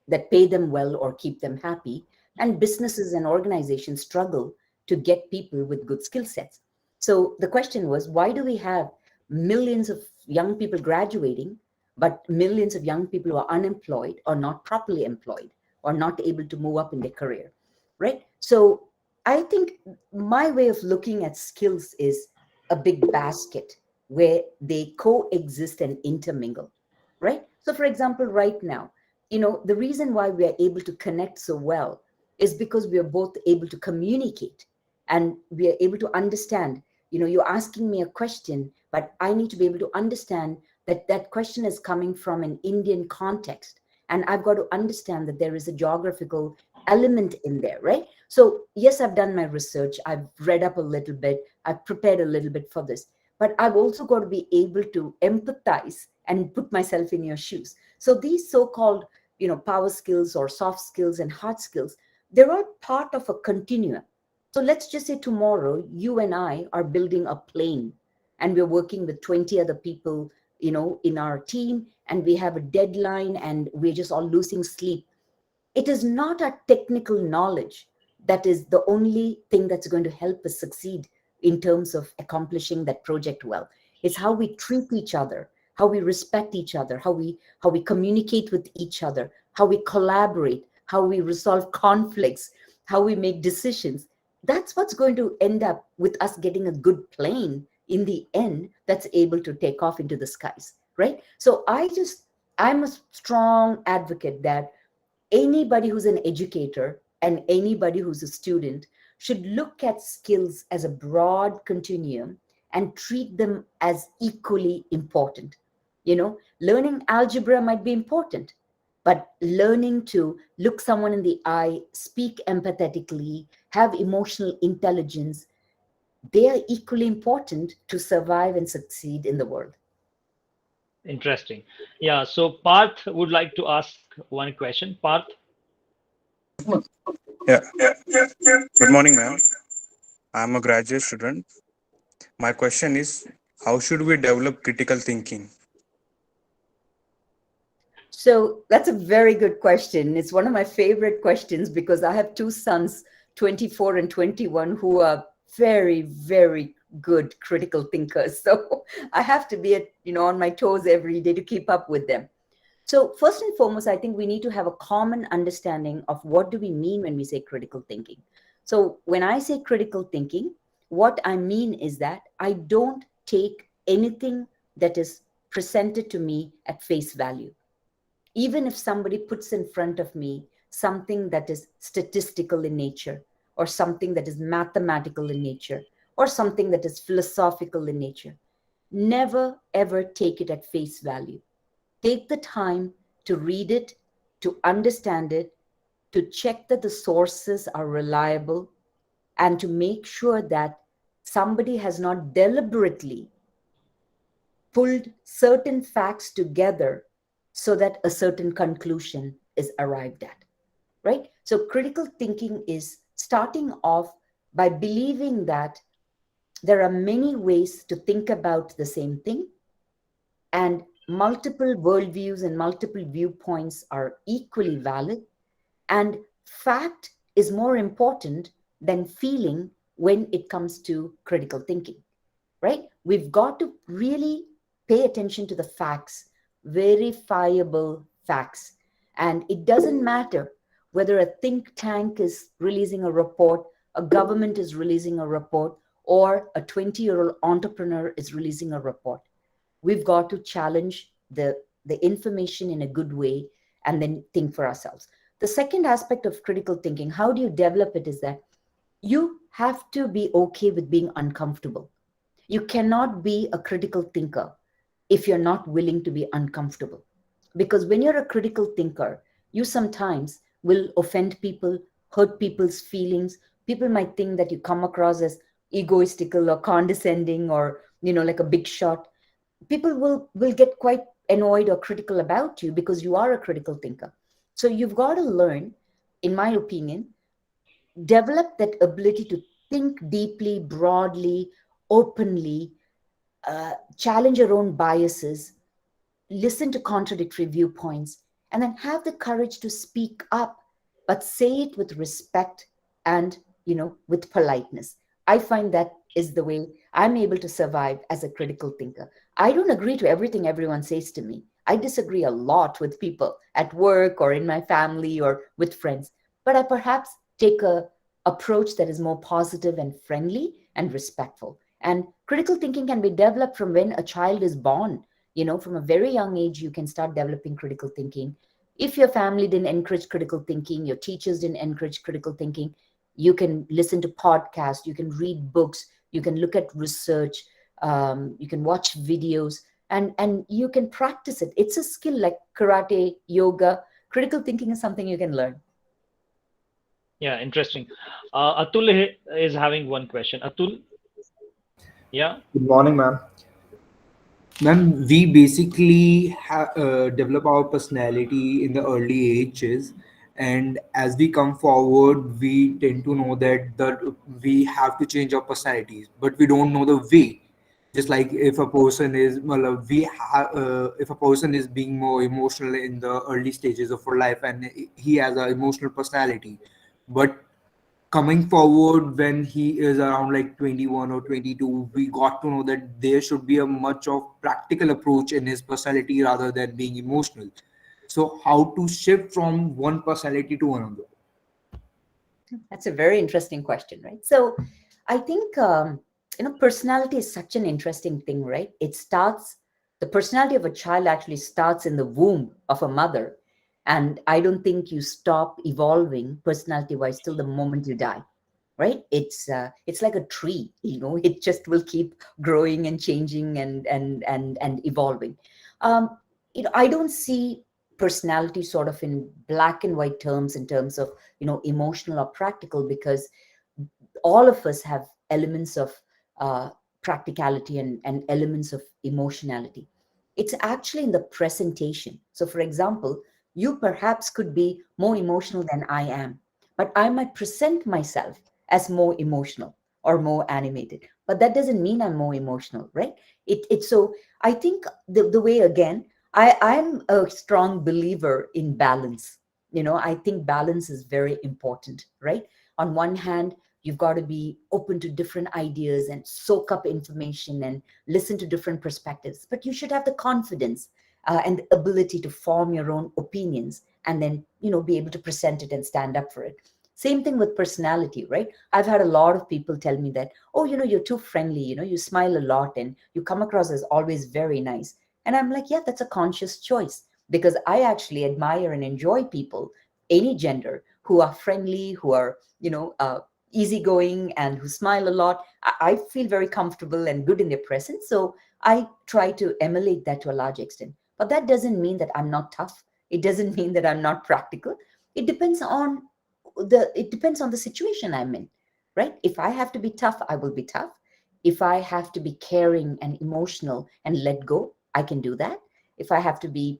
Speaker 5: that pay them well or keep them happy. And businesses and organizations struggle to get people with good skill sets. So the question was, why do we have millions of young people graduating, but millions of young people who are unemployed or not properly employed or not able to move up in their career, right? So I think my way of looking at skills is a big basket where they coexist and intermingle, right? So for example, right now, the reason why we are able to connect so well is because we are both able to communicate and we are able to understand. You're asking me a question, but I need to be able to understand that that question is coming from an Indian context. And I've got to understand that there is a geographical element in there, right? So yes, I've done my research. I've read up a little bit. I've prepared a little bit for this, but I've also got to be able to empathize and put myself in your shoes. So these so-called, power skills or soft skills and hard skills, they're all part of a continuum. So let's just say tomorrow, you and I are building a plane and we're working with 20 other people, in our team, and we have a deadline and we're just all losing sleep. It is not our technical knowledge that is the only thing that's going to help us succeed in terms of accomplishing that project well. It's how we treat each other, how we respect each other, how we communicate with each other, how we collaborate, how we resolve conflicts, how we make decisions. That's what's going to end up with us getting a good plane in the end that's able to take off into the skies, right? So I'm a strong advocate that anybody who's an educator and anybody who's a student should look at skills as a broad continuum and treat them as equally important. Learning algebra might be important, but learning to look someone in the eye, speak empathetically, have emotional intelligence, they are equally important to survive and succeed in the world.
Speaker 3: Interesting. Yeah. So Parth would like to ask one question. Parth.
Speaker 8: Yeah. Good morning, ma'am. I'm a graduate student. My question is, how should we develop critical thinking?
Speaker 5: So that's a very good question. It's one of my favorite questions because I have two sons, 24 and 21, who are very, very good critical thinkers. So I have to be on my toes every day to keep up with them. So first and foremost, I think we need to have a common understanding of what do we mean when we say critical thinking. So when I say critical thinking, what I mean is that I don't take anything that is presented to me at face value. Even if somebody puts in front of me something that is statistical in nature, or something that is mathematical in nature, or something that is philosophical in nature, never ever take it at face value. Take the time to read it, to understand it, to check that the sources are reliable, and to make sure that somebody has not deliberately pulled certain facts together so that a certain conclusion is arrived at, right? So critical thinking is starting off by believing that there are many ways to think about the same thing, and multiple worldviews and multiple viewpoints are equally valid, and fact is more important than feeling when it comes to critical thinking, right? We've got to really pay attention to the facts, verifiable facts. And it doesn't matter whether a think tank is releasing a report, a government is releasing a report, or a 20-year-old entrepreneur is releasing a report. We've got to challenge the information in a good way and then think for ourselves. The second aspect of critical thinking, how do you develop it, is that you have to be okay with being uncomfortable. You cannot be a critical thinker if you're not willing to be uncomfortable. Because when you're a critical thinker, you sometimes will offend people, hurt people's feelings. People might think that you come across as egoistical or condescending or, like a big shot. People will get quite annoyed or critical about you because you are a critical thinker. So you've got to learn, in my opinion, develop that ability to think deeply, broadly, openly, challenge your own biases, listen to contradictory viewpoints, and then have the courage to speak up, but say it with respect and, with politeness. I find that is the way I'm able to survive as a critical thinker. I don't agree to everything everyone says to me. I disagree a lot with people at work or in my family or with friends, but I perhaps take a approach that is more positive and friendly and respectful. And critical thinking can be developed from when a child is born. From a very young age, you can start developing critical thinking. If your family didn't encourage critical thinking, your teachers didn't encourage critical thinking, you can listen to podcasts, you can read books, you can look at research, you can watch videos, and you can practice it. It's a skill like karate, yoga. Critical thinking is something you can learn.
Speaker 3: Yeah, interesting. Atul is having one question. Atul? Yeah.
Speaker 9: Good morning, ma'am. Ma'am, we basically develop our personality in the early ages, and as we come forward, we tend to know that we have to change our personalities, but we don't know the way. Just like if a person is, well, if a person is being more emotional in the early stages of our life, and he has an emotional personality, but coming forward when he is around like 21 or 22, we got to know that there should be a much of practical approach in his personality rather than being emotional. So how to shift from one personality to another?
Speaker 5: That's a very interesting question, right? So I think, personality is such an interesting thing, right? The personality of a child actually starts in the womb of a mother. And I don't think you stop evolving personality wise till the moment you die, right? It's like a tree, it just will keep growing and changing and evolving. um I don't see personality sort of in black and white terms, in terms of emotional or practical, because all of us have elements of uh, practicality and elements of emotionality. It's actually in the presentation. So, for example, you perhaps could be more emotional than I am, but I might present myself as more emotional or more animated. But that doesn't mean I'm more emotional, right? So I think the way, again, I'm a strong believer in balance. I think balance is very important, right? On one hand, you've got to be open to different ideas and soak up information and listen to different perspectives. But you should have the confidence and the ability to form your own opinions, and then, be able to present it and stand up for it. Same thing with personality, right? I've had a lot of people tell me that, oh, you're too friendly, you smile a lot and you come across as always very nice. And I'm like, yeah, that's a conscious choice, because I actually admire and enjoy people, any gender, who are friendly, who are, easygoing, and who smile a lot. I feel very comfortable and good in their presence. So I try to emulate that to a large extent. But that doesn't mean that I'm not tough. It doesn't mean that I'm not practical. It depends on the situation I'm in, right? If I have to be tough, I will be tough. If I have to be caring and emotional and let go, I can do that. If I have to be,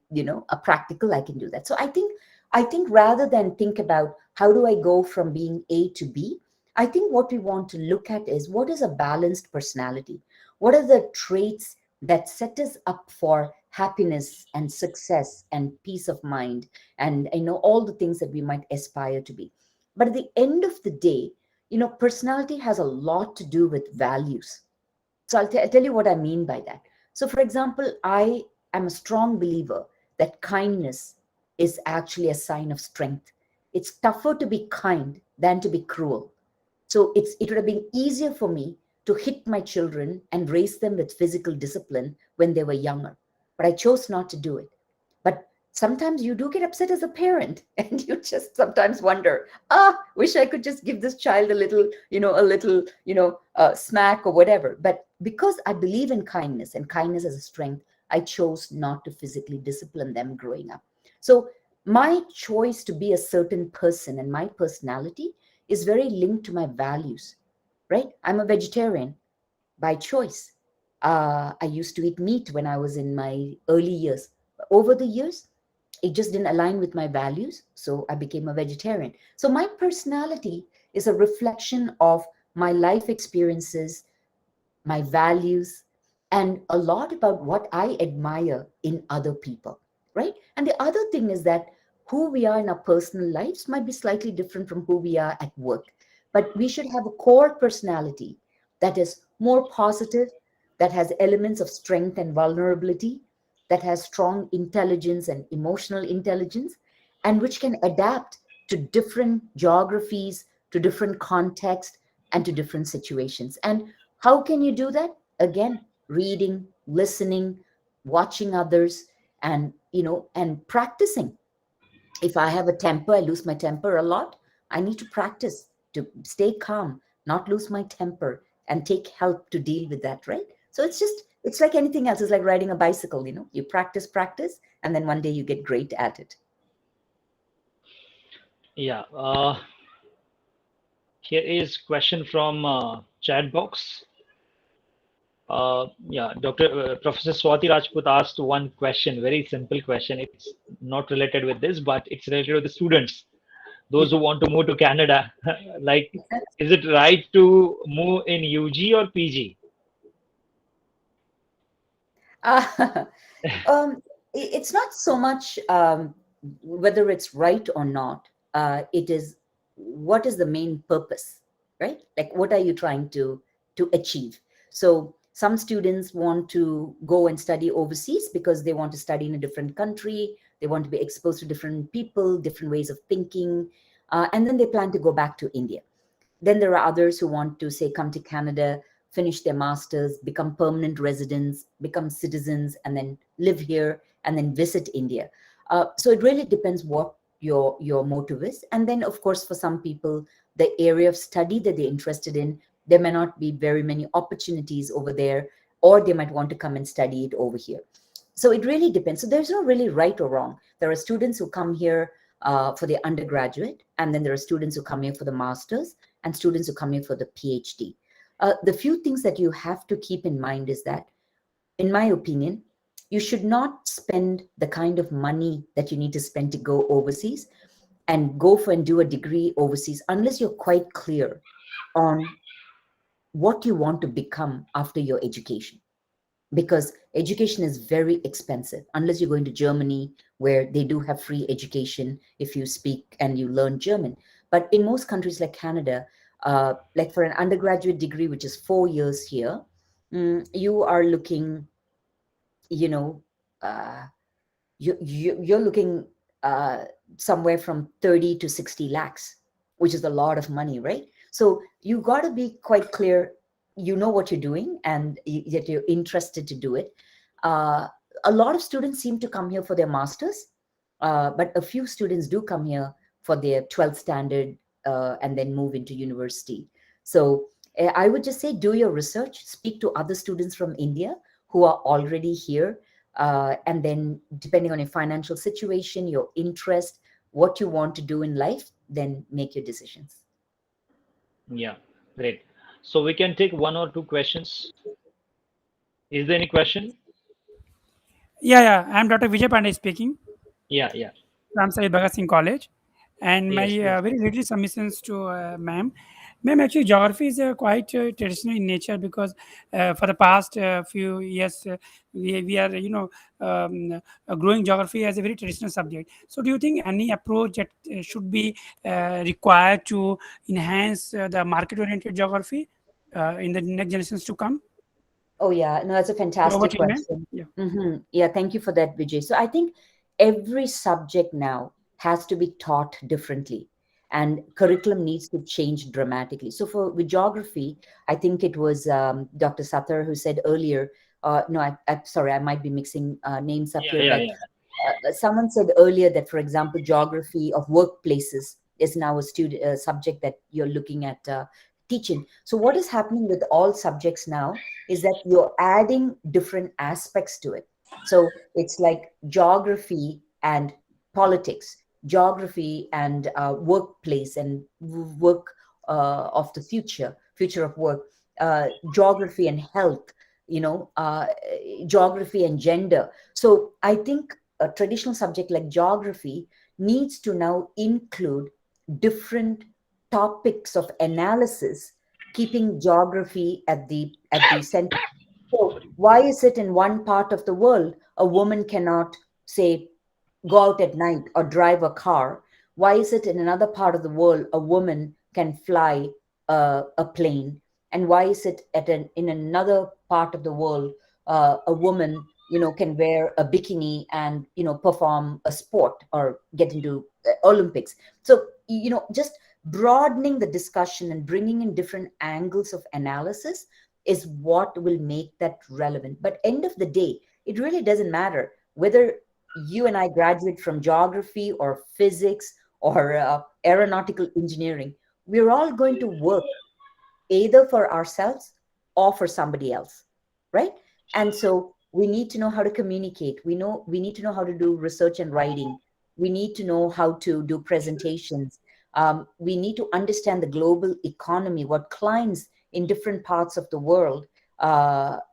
Speaker 5: a practical, I can do that. So I think rather than think about how do I go from being A to B, I think what we want to look at is, what is a balanced personality? What are the traits that set us up for happiness and success and peace of mind, and all the things that we might aspire to be? But at the end of the day, personality has a lot to do with values. So I'll tell you what I mean by that. So, for example, I am a strong believer that kindness is actually a sign of strength. It's tougher to be kind than to be cruel. So it would have been easier for me to hit my children and raise them with physical discipline when they were younger. But I chose not to do it. But sometimes you do get upset as a parent and you just sometimes wonder, wish I could just give this child a little smack or whatever. But because I believe in kindness and kindness as a strength, I chose not to physically discipline them growing up. So my choice to be a certain person and my personality is very linked to my values, right? I'm a vegetarian by choice. I used to eat meat when I was in my early years. Over the years, it just didn't align with my values, so I became a vegetarian. So my personality is a reflection of my life experiences, my values, and a lot about what I admire in other people, right? And the other thing is that who we are in our personal lives might be slightly different from who we are at work. But we should have a core personality that is more positive, that has elements of strength and vulnerability, that has strong intelligence and emotional intelligence, and which can adapt to different geographies, to different contexts, and to different situations. And how can you do that? Again, reading, listening, watching others, and practicing. If I have a temper, I lose my temper a lot. I need to practice to stay calm, not lose my temper, and take help to deal with that, right? So it's like anything else. It's like riding a bicycle, you practice, and then one day you get great at it.
Speaker 3: Yeah. Here is question from chat box. Yeah, Dr. Professor Swati Rajput asked one question, very simple question. It's not related with this, but it's related to the students, those who want to move to Canada. Like, is it right to move in UG or PG?
Speaker 5: Uh, it's not so much whether it's right or not. It is what is the main purpose, right? Like, what are you trying to achieve? So some students want to go and study overseas because they want to study in a different country. They want to be exposed to different people, different ways of thinking, and then they plan to go back to India. Then there are others who want to, say, come to Canada, finish their masters, become permanent residents, become citizens, and then live here and then visit India. So it really depends what your motive is. And then, of course, for some people, the area of study that they're interested in, there may not be very many opportunities over there, or they might want to come and study it over here. So it really depends. So there's no really right or wrong. There are students who come here for the undergraduate, and then there are students who come here for the masters, and students who come here for the PhD. The few things that you have to keep in mind is that, in my opinion, you should not spend the kind of money that you need to spend to go overseas and go for and do a degree overseas unless you're quite clear on what you want to become after your education. Because education is very expensive unless you're going to Germany, where they do have free education if you speak and you learn German. But in most countries like Canada, like for an undergraduate degree, which is 4 years here, you are looking, you know, uh, you're looking somewhere from 30 to 60 lakhs, which is a lot of money, right? So you got to be quite clear, you know what you're doing, and that you're interested to do it. A lot of students seem to come here for their masters, but a few students do come here for their 12th standard and then move into university. So I would just say, do your research, speak to other students from India who are already here, and then depending on your financial situation, your interest, what you want to do in life, then make your decisions.
Speaker 3: Yeah, great. So we can take one or two questions. Is there any question?
Speaker 10: Yeah. I'm Dr. Vijay Pandey speaking
Speaker 3: Yeah.
Speaker 10: from Sai Bhagat Singh College. And my
Speaker 3: Yes, please.
Speaker 10: very little submissions to ma'am. Ma'am, actually, geography is quite traditional in nature because for the past few years, we are, growing geography as a very traditional subject. So, do you think any approach that should be required to enhance the market-oriented geography in the next generations to come?
Speaker 5: Oh, yeah. No, that's a
Speaker 10: Yeah, over
Speaker 5: fantastic
Speaker 10: to you, ma'am.
Speaker 5: question.
Speaker 10: Yeah.
Speaker 5: Yeah, thank you for that, Vijay. So I think every subject now has to be taught differently, and curriculum needs to change dramatically. So with geography, I think it was Dr. Satar who said earlier, no, I'm sorry, I might be mixing names up here, but
Speaker 3: Yeah.
Speaker 5: someone said earlier that, for example, geography of workplaces is now a subject that you're looking at teaching. So what is happening with all subjects now is that you're adding different aspects to it. So it's like geography and politics, geography and workplace and work of the future of work, geography and health, geography and gender. So I think a traditional subject like geography needs to now include different topics of analysis, keeping geography at the center. So why is it in one part of the world a woman cannot, say, go out at night or drive a car? Why is it in another part of the world a woman can fly a plane? And why is it in another part of the world a woman, can wear a bikini and perform a sport or get into Olympics? So just broadening the discussion and bringing in different angles of analysis is what will make that relevant. But end of the day, it really doesn't matter whether you and I graduate from geography or physics or aeronautical engineering. We're all going to work either for ourselves or for somebody else, right? And so we need to know how to communicate. We need to know how to do research and writing. We need to know how to do presentations. We need to understand the global economy, what clients in different parts of the world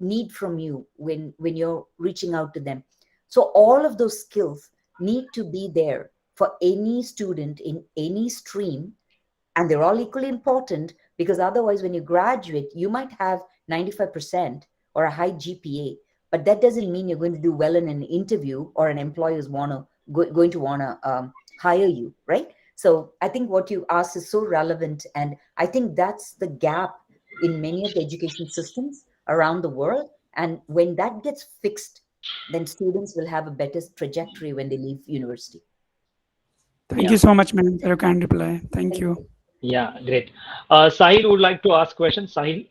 Speaker 5: need from you when you're reaching out to them. So all of those skills need to be there for any student in any stream, and they're all equally important, because otherwise when you graduate you might have 95% or a high GPA, but that doesn't mean you're going to do well in an interview or an employer is going to want to hire you, right? So I think what you asked is so relevant, and I think that's the gap in many of the education systems around the world. And when that gets fixed, then students will have a better trajectory when they leave university.
Speaker 10: Thank you so much, ma'am, for your kind reply. Thank you.
Speaker 3: Yeah, great. Sahil would like to ask questions. Sahil.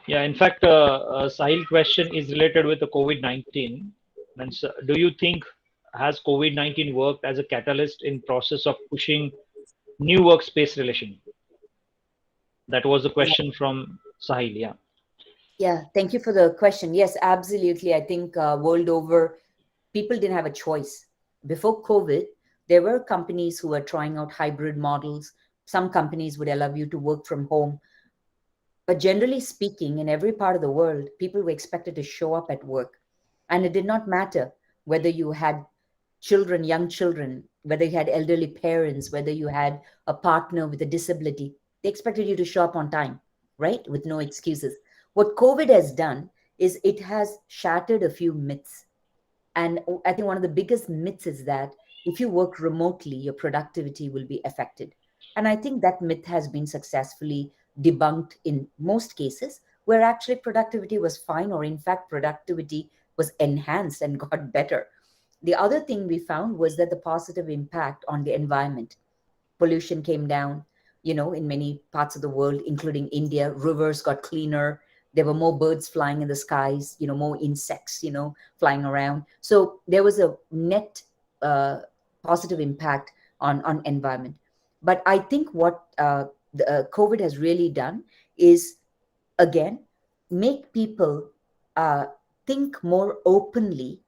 Speaker 3: Yeah, in fact, Sahil question is related with the COVID-19. Means, do you think has COVID-19 worked as a catalyst in process of pushing new workspace relation? That was a question from Sahil. Yeah.
Speaker 5: Yeah, thank you for the question. Yes, absolutely. I think world over, people didn't have a choice. Before COVID, there were companies who were trying out hybrid models. Some companies would allow you to work from home. But generally speaking, in every part of the world, people were expected to show up at work. And it did not matter whether you had children, young children, whether you had elderly parents, whether you had a partner with a disability. They expected you to show up on time, right? With no excuses. What COVID has done is it has shattered a few myths. And I think one of the biggest myths is that if you work remotely, your productivity will be affected. And I think that myth has been successfully debunked in most cases, where actually productivity was fine, or in fact, productivity was enhanced and got better. The other thing we found was that the positive impact on the environment. Pollution came down, in many parts of the world, including India. Rivers got cleaner. There were more birds flying in the skies, more insects, flying around. So there was a net positive impact on environment. But I think what COVID has really done is, again, make people think more openly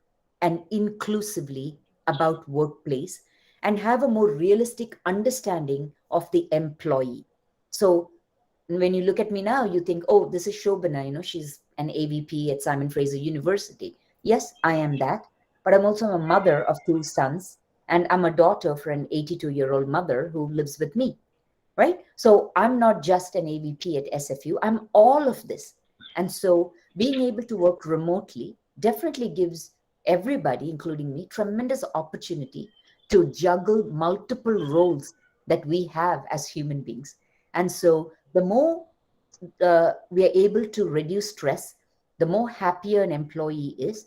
Speaker 5: and inclusively about workplace, and have a more realistic understanding of the employee. So when you look at me now, you think, oh, this is Shobhana, she's an AVP at Simon Fraser University. Yes, I am that, but I'm also a mother of two sons, and I'm a daughter for an 82-year-old mother who lives with me, right? So I'm not just an AVP at SFU, I'm all of this. And so being able to work remotely definitely gives everybody, including me, tremendous opportunity to juggle multiple roles that we have as human beings. And so the more we are able to reduce stress, the more happier an employee is.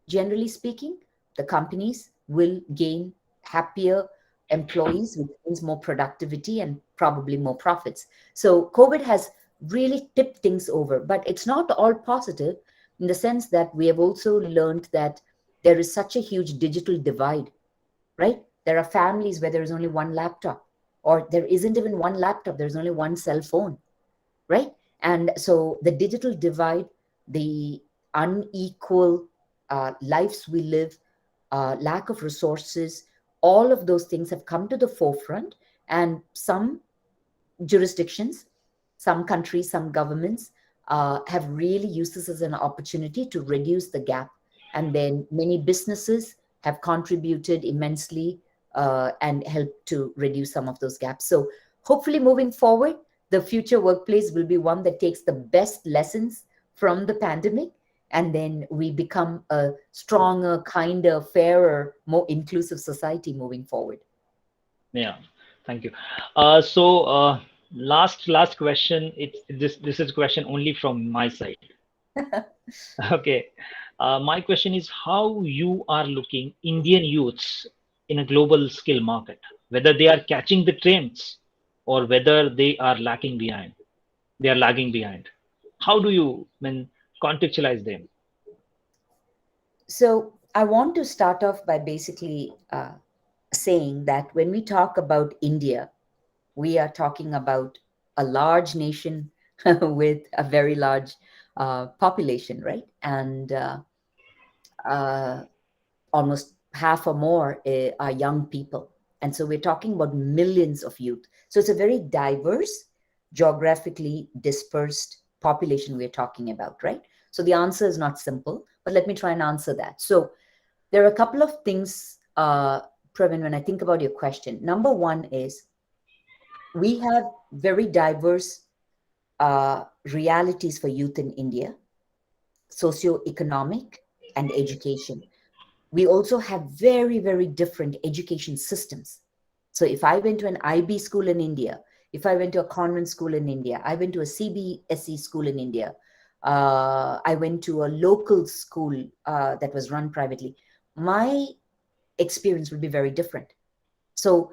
Speaker 5: Generally speaking, the companies will gain happier employees, which means more productivity and probably more profits. So COVID has really tipped things over, but it's not all positive, in the sense that we have also learned that there is such a huge digital divide, right? There are families where there is only one laptop, or there isn't even one laptop, there's only one cell phone, right? And so the digital divide, the unequal lives we live, lack of resources, all of those things have come to the forefront. And some jurisdictions, some countries, some governments have really used this as an opportunity to reduce the gap. And then many businesses have contributed immensely and helped to reduce some of those gaps. So hopefully moving forward, the future workplace will be one that takes the best lessons from the pandemic, and then we become a stronger, kinder, fairer, more inclusive society moving forward.
Speaker 3: Yeah, thank you. So last question. This is question only from my side. Okay. My question is how you are looking Indian youths in a global skill market, whether they are catching the trends or whether they are lacking behind. They are lagging behind. How do you contextualize them?
Speaker 5: So I want to start off by basically saying that when we talk about India, we are talking about a large nation with a very large population, right? And almost half or more are young people. And so we're talking about millions of youth. So it's a very diverse, geographically dispersed population we're talking about, right? So the answer is not simple, but let me try and answer that. So there are a couple of things, Pravin, when I think about your question. Number one is we have very diverse realities for youth in India, socioeconomic and education. We also have very, very different education systems. So if I went to an IB school in India, if I went to a convent school in India, I went to a CBSE school in India, I went to a local school that was run privately, my experience would be very different. So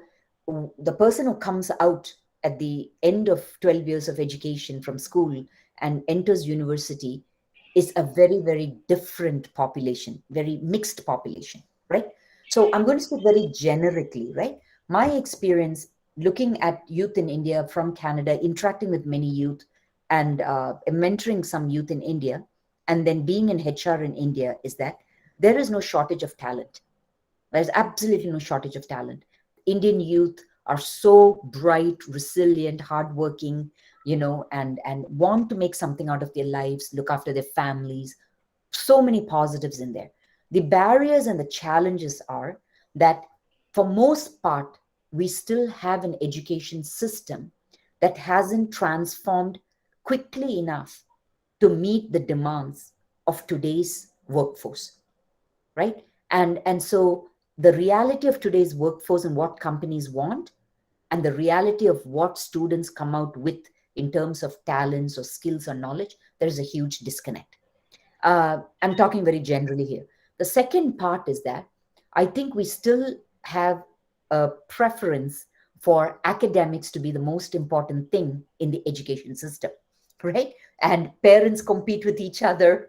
Speaker 5: the person who comes out at the end of 12 years of education from school and enters university is a very, very different population, very mixed population, right? So I'm going to speak very generically, right? My experience looking at youth in India from Canada, interacting with many youth and mentoring some youth in India, and then being in HR in India is that there is no shortage of talent. There's absolutely no shortage of talent. Indian youth are so bright, resilient, hardworking, and want to make something out of their lives, look after their families. So many positives in there. The barriers and the challenges are that for most part, we still have an education system that hasn't transformed quickly enough to meet the demands of today's workforce, right? And so the reality of today's workforce and what companies want, and the reality of what students come out with in terms of talents or skills or knowledge, there is a huge disconnect. I'm talking very generally here. The second part is that I think we still have a preference for academics to be the most important thing in the education system, right? And parents compete with each other,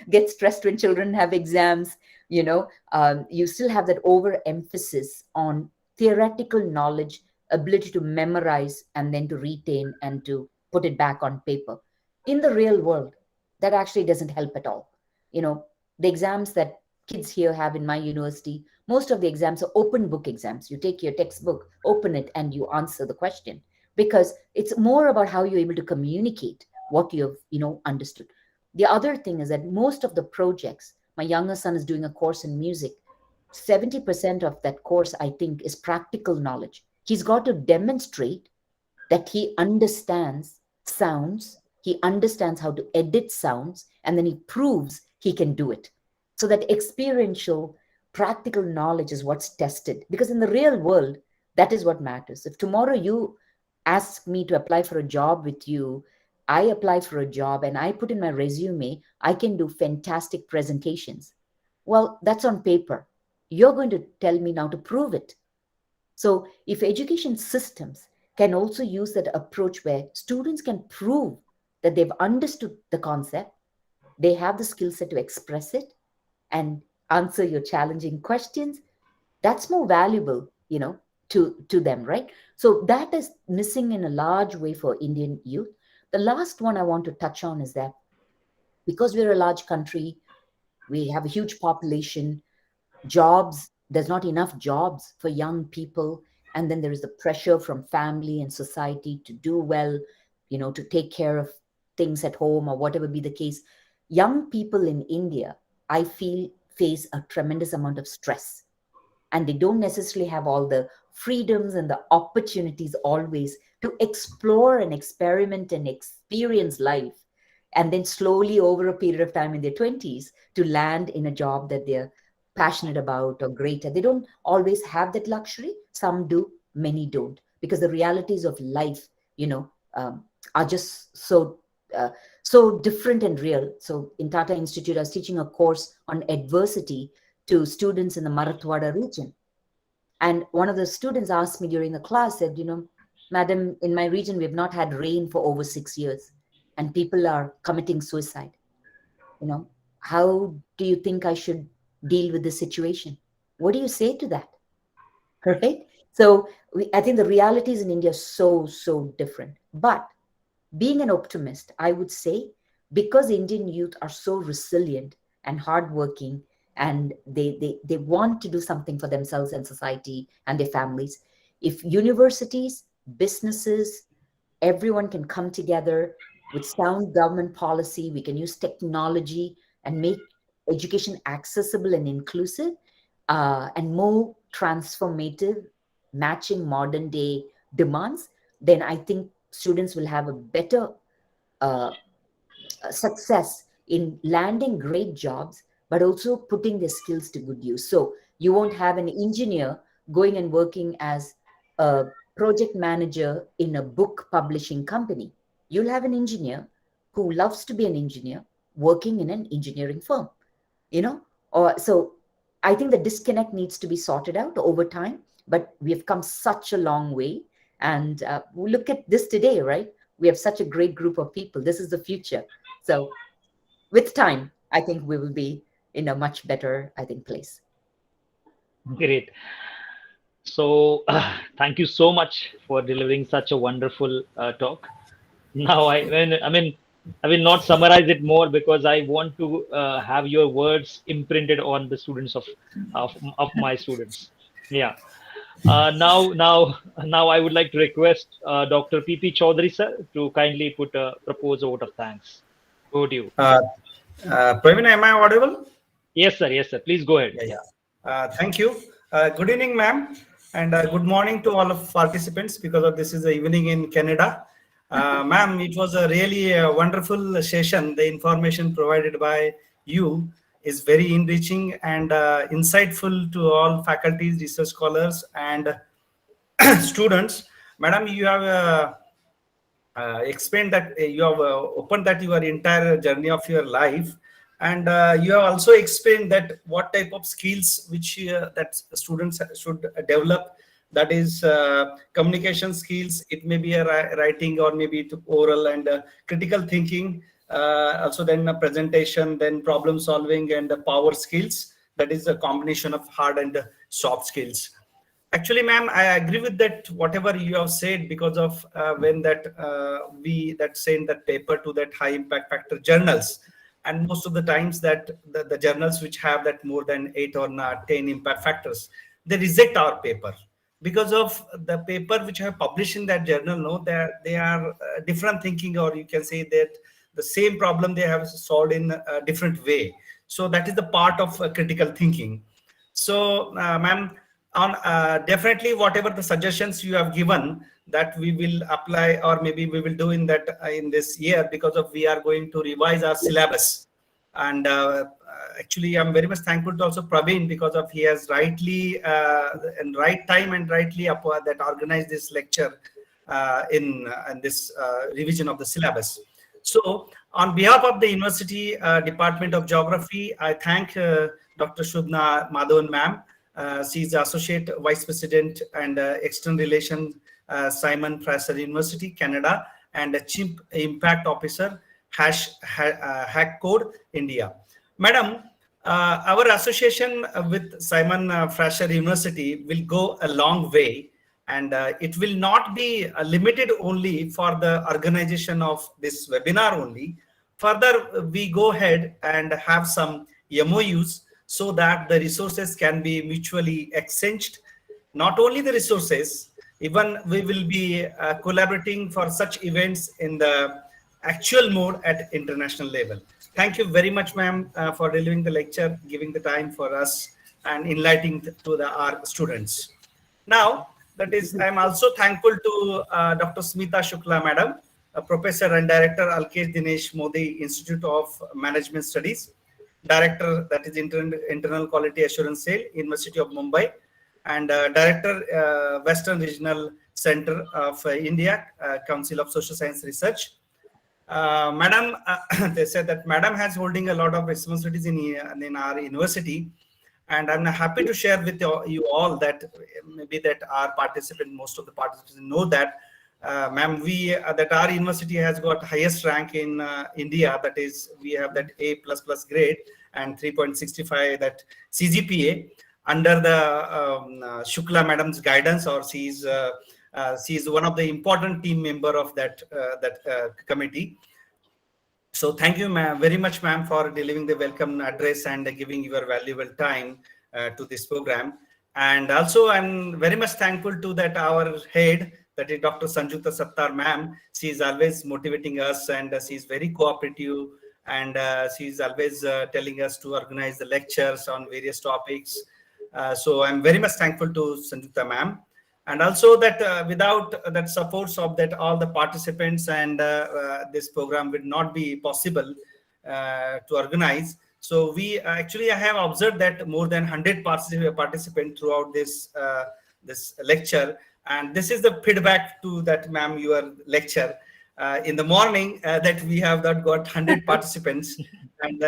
Speaker 5: get stressed when children have exams. You still have that overemphasis on theoretical knowledge, ability to memorize and then to retain and to put it back on paper. In the real world, that actually doesn't help at all. The exams that kids here have in my university, most of the exams are open book exams. You take your textbook, open it, and you answer the question, because it's more about how you're able to communicate what you've understood. The other thing is that most of the projects, my younger son is doing a course in music. 70% of that course, I think, is practical knowledge. He's got to demonstrate that he understands sounds, he understands how to edit sounds, and then he proves he can do it. So that experiential, practical knowledge is what's tested. Because in the real world, that is what matters. If tomorrow you ask me to apply for a job with you, I apply for a job and I put in my resume, I can do fantastic presentations. Well, that's on paper. You're going to tell me now to prove it. So if education systems can also use that approach where students can prove that they've understood the concept, they have the skill set to express it and answer your challenging questions, that's more valuable, to them, right? So that is missing in a large way for Indian youth. The last one I want to touch on is that because we're a large country, we have a huge population, there's not enough jobs for young people. And then there is the pressure from family and society to do well, to take care of things at home or whatever be the case. Young people in India, I feel, face a tremendous amount of stress. And they don't necessarily have all the freedoms and the opportunities always to explore and experiment and experience life. And then slowly over a period of time in their 20s to land in a job that they're passionate about or great at. They don't always have that luxury. Some do, many don't, because the realities of life, are just so different and real. So in Tata Institute, I was teaching a course on adversity to students in the Marathwada region. And one of the students asked me during the class, said, Madam, in my region, we have not had rain for over 6 years and people are committing suicide. How do you think I should deal with this situation? What do you say to that? Right? So I think the realities in India are so different. But being an optimist, I would say, because Indian youth are so resilient and hardworking and they want to do something for themselves and society and their families. If universities, businesses, everyone can come together with sound government policy, we can use technology and make education accessible and inclusive, and more transformative, matching modern day demands, then I think students will have a better uh, success in landing great jobs, but also putting their skills to good use. So you won't have an engineer going and working as a project manager in a book publishing company. You'll have an engineer who loves to be an engineer working in an engineering firm, you know? Or so I think the disconnect needs to be sorted out over time, but we have come such a long way. And we look at this today, right? We have such a great group of people. This is the future. So with time, I think we will be in a much better, I think, place.
Speaker 3: Great. So, thank you so much for delivering such a wonderful talk. Now, I will not summarize it more because I want to have your words imprinted on the students of my students. Yeah. Now, I would like to request Dr. P.P. Chaudhary sir to kindly put a proposed vote of thanks. Over to you.
Speaker 11: Praveen, am I audible?
Speaker 3: Yes, sir. Yes, sir. Please go ahead.
Speaker 11: Yeah. Thank you. Good evening, ma'am, and good morning to all of participants, because of this is the evening in Canada. Ma'am, it was a really wonderful session. The information provided by you is very enriching and insightful to all faculties, research scholars, and students. Madam, you have explained that you have opened that your entire journey of your life, and you have also explained that what type of skills which that students should develop, that is communication skills. It may be a writing or maybe to oral, and critical thinking, also then a presentation, then problem solving, and the power skills. That is a combination of hard and soft skills. Actually, ma'am, I agree with that, whatever you have said, because of when that we that send that paper to that high impact factor journals, and most of the times that the journals which have that more than 8 or 10 impact factors, they reject our paper because of the paper which I have published in that journal. No, they are different thinking, or you can say that the same problem they have solved in a different way. So that is the part of critical thinking. So, ma'am, on definitely whatever the suggestions you have given, that we will apply, or maybe we will do in that in this year, because of we are going to revise our syllabus. And actually, I'm very much thankful to also Praveen, because of he has rightly and right time and rightly that organized this lecture in this revision of the syllabus. So on behalf of the University Department of Geography, I thank Dr. Sobhana Madhavan ma'am. She is Associate Vice President and External Relations, Simon Fraser University, Canada, and a Chief Impact Officer, HashHackCode, India. Madam, our association with Simon Fraser University will go a long way, and it will not be limited only for the organization of this webinar only. Further, we go ahead and have some MOUs so that the resources can be mutually exchanged. Not only the resources, even we will be collaborating for such events in the actual mode at international level. Thank you very much, ma'am, for delivering the lecture, giving the time for us, and enlightening to our students. Now, that is, I'm also thankful to Dr. Smita Shukla, madam, a professor and director, Alkesh Dinesh Modi Institute of Management Studies, director, that is Internal Quality Assurance Cell, University of Mumbai, and director, Western Regional Center of India, Council of Social Science Research. Madam, they said that madam has holding a lot of responsibilities in our university, and I'm happy to share with you all that maybe that our participant, most of the participants know that, ma'am, we that our university has got highest rank in India. That is, we have that A++ grade and 3.65 that CGPA under the Shukla madam's guidance, or she is one of the important team member of that committee. So thank you very much, ma'am, for delivering the welcome address and giving your valuable time to this program. And also, I'm very much thankful to that our head, that is Dr. Sanjukta Sattar, ma'am. She is always motivating us, and she is very cooperative, and she is always telling us to organize the lectures on various topics. So I'm very much thankful to Sanjukta, ma'am. And also that without that supports of that all the participants, and this program would not be possible to organize. So we actually, I have observed that more than 100 participants throughout this lecture, and this is the feedback to that, ma'am, your lecture in the morning, that we have not got 100 participants. And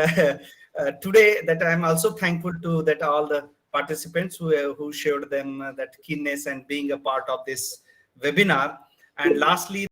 Speaker 11: today, that I'm also thankful to that all the participants who showed them that keenness and being a part of this webinar. And lastly,